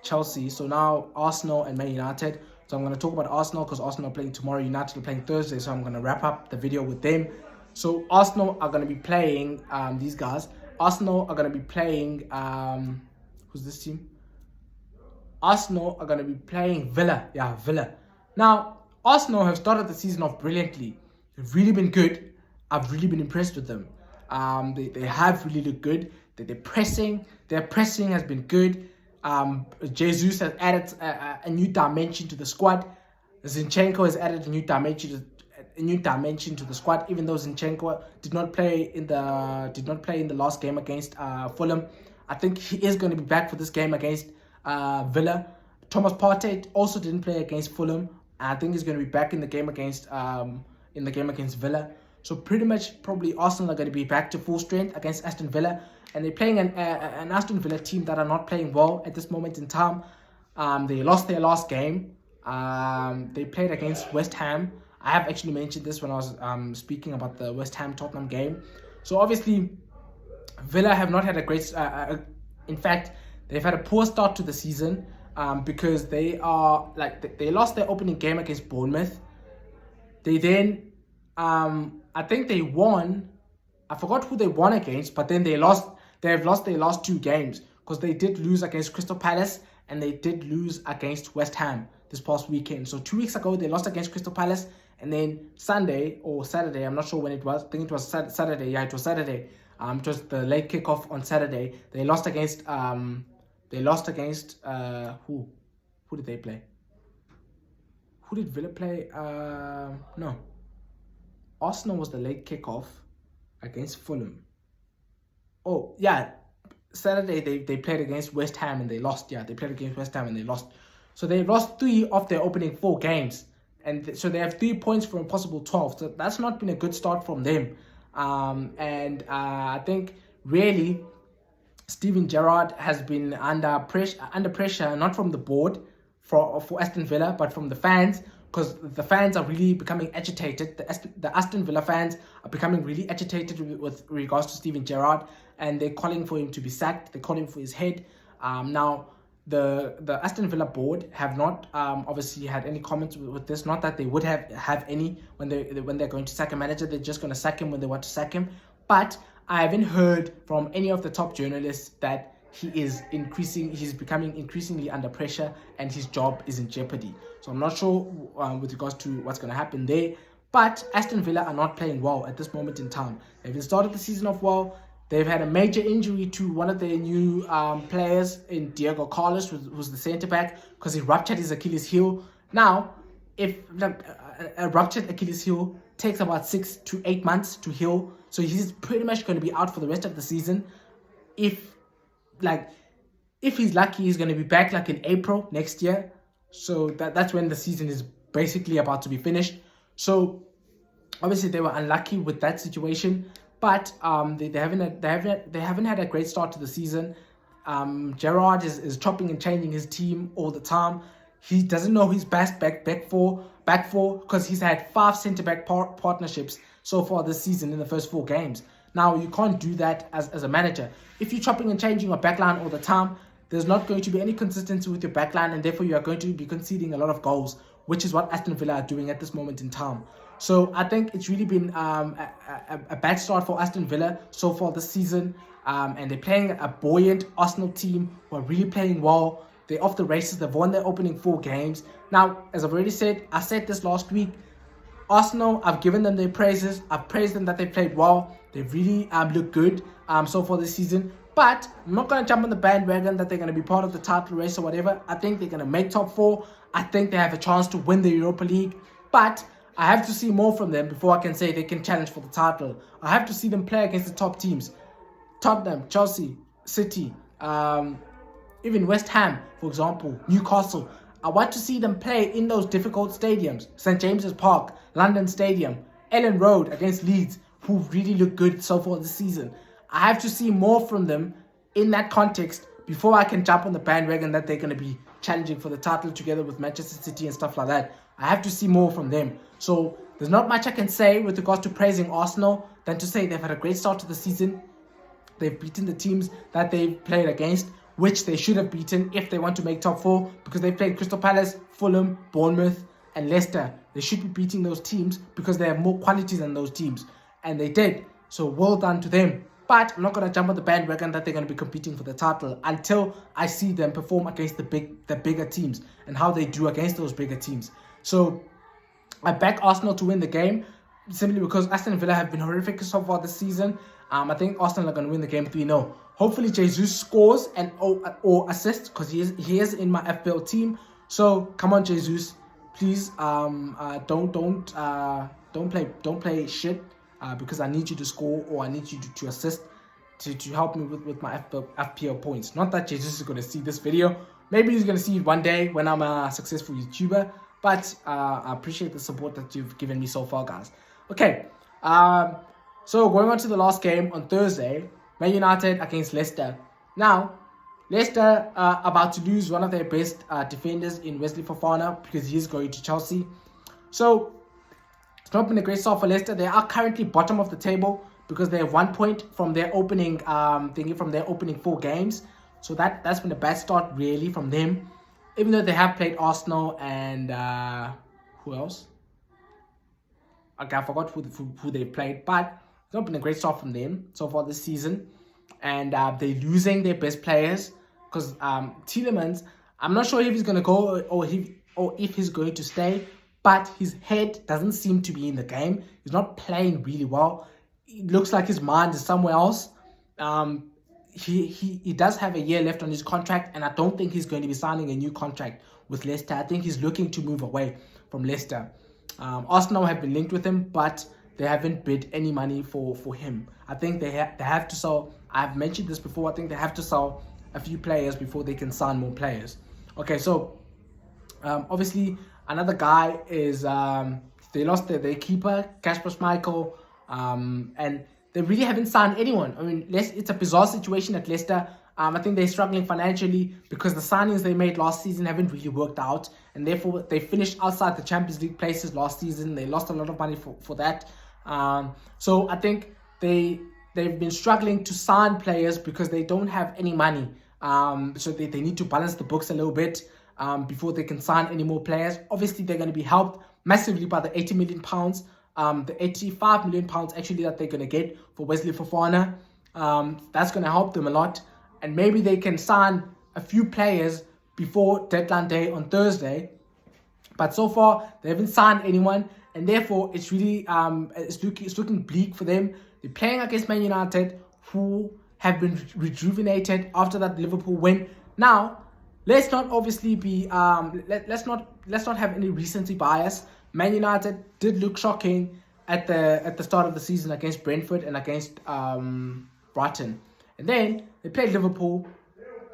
Chelsea. So now Arsenal and Man United. So I'm going to talk about Arsenal because Arsenal are playing tomorrow, United are playing Thursday. So I'm going to wrap up the video with them. So Arsenal are going to be playing these guys. Arsenal are going to be playing who's this team? Arsenal are going to be playing Villa. Yeah, Villa. Now, Arsenal have started the season off brilliantly. They've really been good. I've really been impressed with them. They have really looked good. They're pressing. Their pressing has been good. Jesus has added a new dimension to the squad. Zinchenko has added a new dimension to the squad. Even though Zinchenko did not play in the last game against Fulham, I think he is going to be back for this game against Villa. Thomas Partey also didn't play against Fulham. I think he's going to be back in the game against Villa. So pretty much probably Arsenal are going to be back to full strength against Aston Villa, and they're playing an Aston Villa team that are not playing well at this moment in time. They lost their last game. They played against West Ham. I have actually mentioned this when I was speaking about the West Ham Tottenham game. So obviously Villa have not had a great. In fact, they've had a poor start to the season because they lost their opening game against Bournemouth. They then, I think they won. I forgot who they won against, but then they have lost their last two games because they did lose against Crystal Palace and they did lose against West Ham this past weekend. So 2 weeks ago, they lost against Crystal Palace, and then Sunday or Saturday, I'm not sure when it was. I think it was Saturday. Yeah, it was Saturday. It was the late kickoff on Saturday. They lost against who? Who did they play? Who did Villa play? No. Arsenal was the late kickoff against Fulham. Oh, yeah. Saturday, they played against West Ham and they lost. Yeah, they played against West Ham and they lost. So they lost 3 of their opening 4 games. And so they have 3 points from a possible 12. So that's not been a good start from them. I think really Steven Gerrard has been under pressure, not from the board for Aston Villa, but from the fans, because the fans are really becoming agitated. The Aston Villa fans are becoming really agitated with regards to Steven Gerrard, and they're calling for him to be sacked. They're calling for his head. Now, the Aston Villa board have not obviously had any comments with this. Not that they would have any when they're going to sack a manager. They're just going to sack him when they want to sack him. But I haven't heard from any of the top journalists that he's becoming increasingly under pressure and his job is in jeopardy. So I'm not sure with regards to what's going to happen there. But Aston Villa are not playing well at this moment in time. They've started the season off well. They've had a major injury to one of their new players in Diego Carlos, who's the centre-back, because he ruptured his Achilles heel. Now, if a ruptured Achilles heel takes about 6 to 8 months to heal, so he's pretty much going to be out for the rest of the season. If he's lucky, he's going to be back like in April next year. So that's when the season is basically about to be finished. So Obviously, they were unlucky with that situation, but they haven't had a great start to the season. Gerrard is chopping and changing his team all the time. He doesn't know his best back four because he's had 5 centre back partnerships so far this season in the first 4 games. Now you can't do that as a manager. If you're chopping and changing your backline all the time, there's not going to be any consistency with your backline, and therefore you are going to be conceding a lot of goals, which is what Aston Villa are doing at this moment in time. So I think it's really been a bad start for Aston Villa so far this season. And they're playing a buoyant Arsenal team who are really playing well. They're off the races. They've won their opening 4 games. Now, as I've already said, I said this last week, Arsenal, I've given them their praises. I've praised them that they played well. They really look good so far this season. But I'm not going to jump on the bandwagon that they're going to be part of the title race or whatever. I think they're going to make top 4. I think they have a chance to win the Europa League. But I have to see more from them before I can say they can challenge for the title. I have to see them play against the top teams. Tottenham, Chelsea, City, even West Ham, for example, Newcastle. I want to see them play in those difficult stadiums. St. James's Park, London Stadium, Ellen Road against Leeds, who really look good so far this season. I have to see more from them in that context before I can jump on the bandwagon that they're going to be challenging for the title together with Manchester City and stuff like that. I have to see more from them. So there's not much I can say with regards to praising Arsenal than to say they've had a great start to the season. They've beaten the teams that they've played against, which they should have beaten if they want to make top 4, because they played Crystal Palace, Fulham, Bournemouth, and Leicester. They should be beating those teams because they have more quality than those teams. And they did. So well done to them. But I'm not going to jump on the bandwagon that they're going to be competing for the title until I see them perform against the bigger teams and how they do against those bigger teams. So I back Arsenal to win the game simply because Aston Villa have been horrific so far this season. I think Arsenal are going to win the game 3-0. Hopefully Jesus scores and or assists because he is in my FPL team. So come on Jesus, please don't play shit because I need you to score or I need you to assist to help me with my FPL points. Not that Jesus is going to see this video. Maybe he's going to see it one day when I'm a successful YouTuber. But I appreciate the support that you've given me so far, guys. Okay. So going on to the last game on Thursday, Man United against Leicester. Now, Leicester are about to lose one of their best defenders in Wesley Fofana because he is going to Chelsea. So it's not been a great start for Leicester. They are currently bottom of the table because they have 1 point from their opening from their opening 4 games. So that's been a bad start really from them. Even though they have played Arsenal and who else? Okay, I forgot who they played, but it's not been a great start from them so far this season. And they're losing their best players because Tielemans, I'm not sure if he's going to go or if he's going to stay, but his head doesn't seem to be in the game. He's not playing really well. It looks like his mind is somewhere else. He does have a year left on his contract, and I don't think he's going to be signing a new contract with Leicester. I think he's looking to move away from Leicester. Arsenal have been linked with him, but they haven't bid any money for him. I think they have to sell. I've mentioned this before. I think they have to sell a few players before they can sign more players. Okay, so obviously another guy is they lost their keeper, Kasper Schmeichel, and they really haven't signed anyone. I mean, it's a bizarre situation at Leicester. I think they're struggling financially because the signings they made last season haven't really worked out. And therefore, they finished outside the Champions League places last season. They lost a lot of money for that. So I think they've been struggling to sign players because they don't have any money. So they need to balance the books a little bit before they can sign any more players. Obviously, they're going to be helped massively by the £80 million. The £85 million actually that they're going to get for Wesley Fofana. That's going to help them a lot. And maybe they can sign a few players before deadline day on Thursday. But so far, they haven't signed anyone. And therefore, it's really it's looking bleak for them. They're playing against Man United, who have been rejuvenated after that Liverpool win. Now, let's not obviously be let's not have any recency bias. Man United did look shocking at the start of the season against Brentford and against Brighton. And then they played Liverpool,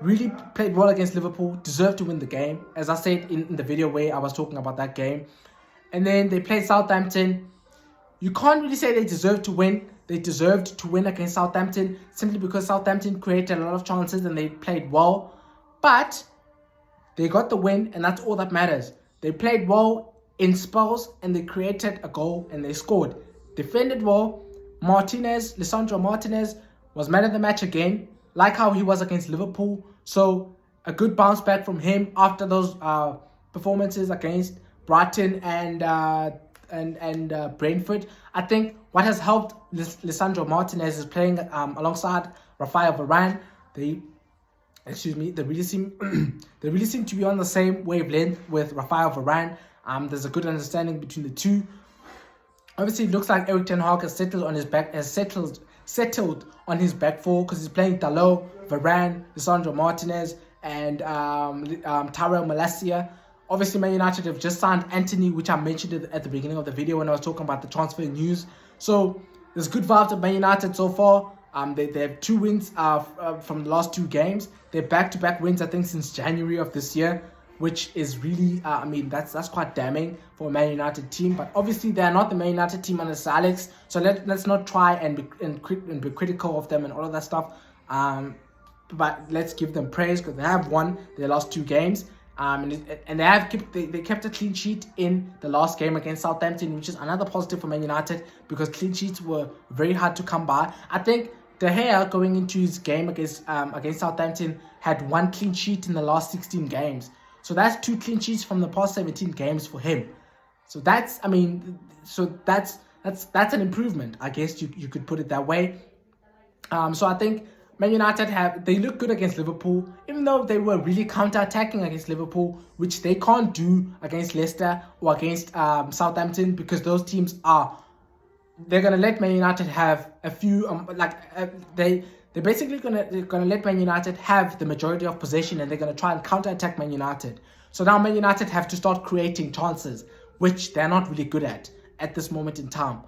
really played well against Liverpool, deserved to win the game, as I said in the video where I was talking about that game. And then they played Southampton, you can't really say they deserve to win. They deserved to win against Southampton simply because Southampton created a lot of chances and they played well. But they got the win, and that's all that matters. They played well in spells, and they created a goal, and they scored. Defended well. Lisandro Martinez was man of the match again, like how he was against Liverpool. So a good bounce back from him after those performances against Brighton and Brentford. I think what has helped Lisandro Martinez is playing alongside Rafael Varane. They really seem they really seem to be on the same wavelength with Rafael Varane. There's a good understanding between the two. Obviously, it looks like Erik ten Hag has settled on his back four because he's playing Dalot, Varane, Lisandro Martinez, and Tyrell Malacia. Obviously, Man United have just signed Anthony, which I mentioned at the beginning of the video when I was talking about the transfer news. So there's good vibes at Man United so far. They have 2 wins from the last 2 games. They're back-to-back wins, I think, since January of this year, which is really, that's quite damning for a Man United team. But obviously, they're not the Man United team under Sir Alex, so let's not try and be critical of them and all of that stuff. But let's give them praise because they have won their last 2 games. And they kept a clean sheet in the last game against Southampton, which is another positive for Man United because clean sheets were very hard to come by. I think De Gea going into his game against Southampton had 1 clean sheet in the last 16 games. So that's 2 clean sheets from the past 17 games for him. So that's an improvement, I guess you could put it that way. So I think Man United they look good against Liverpool, even though they were really counter-attacking against Liverpool, which they can't do against Leicester or against Southampton because those teams they're gonna let Man United have a few they're basically gonna let Man United have the majority of possession, and they're gonna try and counter-attack Man United. So now Man United have to start creating chances, which they're not really good at this moment in time,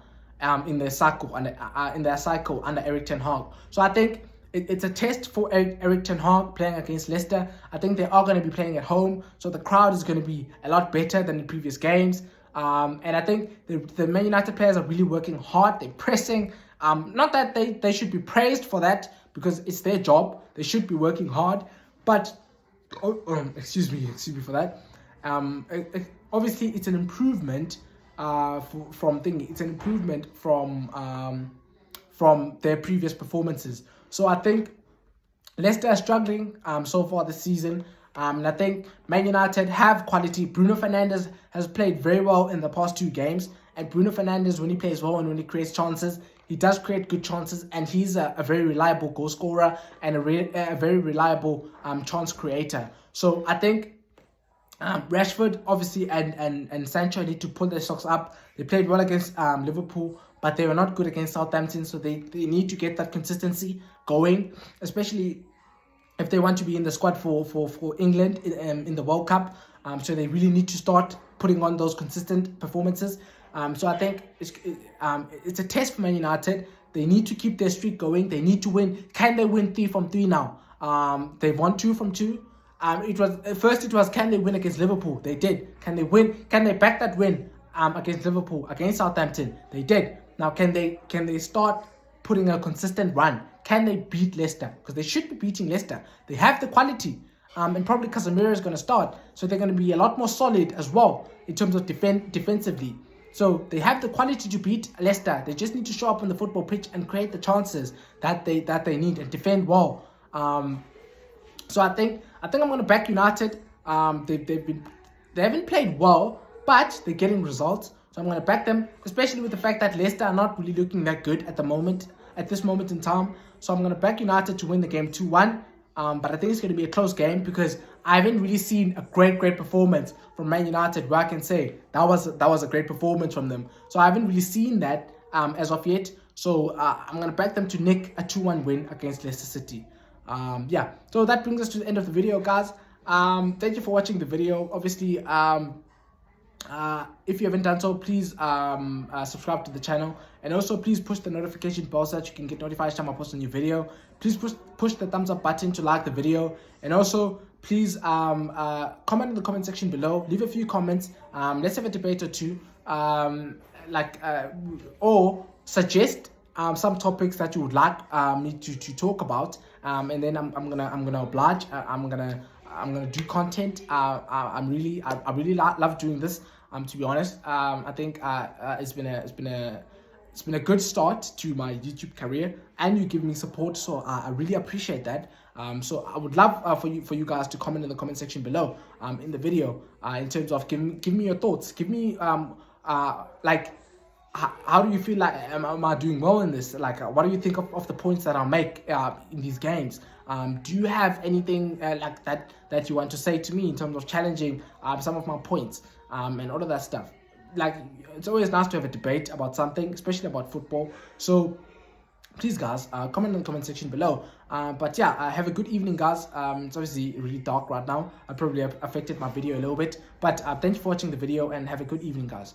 in their cycle under Erik ten Hag. So I think it's a test for Erik ten Hag playing against Leicester. I think they are going to be playing at home, so the crowd is going to be a lot better than in previous games. And I think the Man United players are really working hard. They're pressing. Not that they should be praised for that because it's their job. They should be working hard. But excuse me for that. Obviously, it's an improvement It's an improvement from their previous performances. So I think Leicester are struggling so far this season. And I think Man United have quality. Bruno Fernandes has played very well in the past 2 games. And Bruno Fernandes, when he plays well and when he creates chances, he does create good chances. And he's a very reliable goal scorer and a very reliable chance creator. So I think Rashford, obviously, and Sancho need to pull their socks up. They played well against Liverpool, but they were not good against Southampton. So they need to get that consistency going, especially if they want to be in the squad for England in the World Cup. So they really need to start putting on those consistent performances. So I think it's a test for Man United. They need to keep their streak going. They need to win. Can they win 3 from 3 now? They've won 2 from 2. It was can they win against Liverpool? They did. Can they win? Can they back that win against Liverpool, against Southampton? They did. Now can they start putting a consistent run? Can they beat Leicester? Because they should be beating Leicester. They have the quality. And probably Casemiro is going to start. So they're going to be a lot more solid as well in terms of defensively. So they have the quality to beat Leicester. They just need to show up on the football pitch and create the chances that they need and defend well. So I think I'm going to back United. They haven't played well, but they're getting results. So I'm going to back them, especially with the fact that Leicester are not really looking that good at this moment in time. So I'm going to back United to win the game 2-1. But I think it's going to be a close game because I haven't really seen a great performance from Man United where I can say that was a great performance from them. So I haven't really seen that as of yet. So I'm going to back them to nick a 2-1 win against Leicester City. So that brings us to the end of the video, guys. Thank you for watching the video. Obviously, if you haven't done so, please subscribe to the channel, and also please push the notification bell so that you can get notified each time I post a new video. Please push the thumbs up button to like the video, and also please comment in the comment section below. Leave a few comments. Let's have a debate or two. Or suggest some topics that you would like me to talk about. And then I'm gonna oblige. I'm gonna do content. I really love doing this. To be honest, I think it's been a good start to my YouTube career, and you give me support, so I really appreciate that. So I would love for you guys to comment in the comment section below in the video in terms of give me your thoughts. Give me like how do you feel like am I doing well in this? Like what do you think of the points that I make in these games? Do you have anything like that you want to say to me in terms of challenging some of my points and all of that stuff? Like, it's always nice to have a debate about something, especially about football. So please guys, comment in the comment section below. But yeah, have a good evening guys. It's obviously really dark right now. I probably have affected my video a little bit, but thank you for watching the video, and have a good evening guys.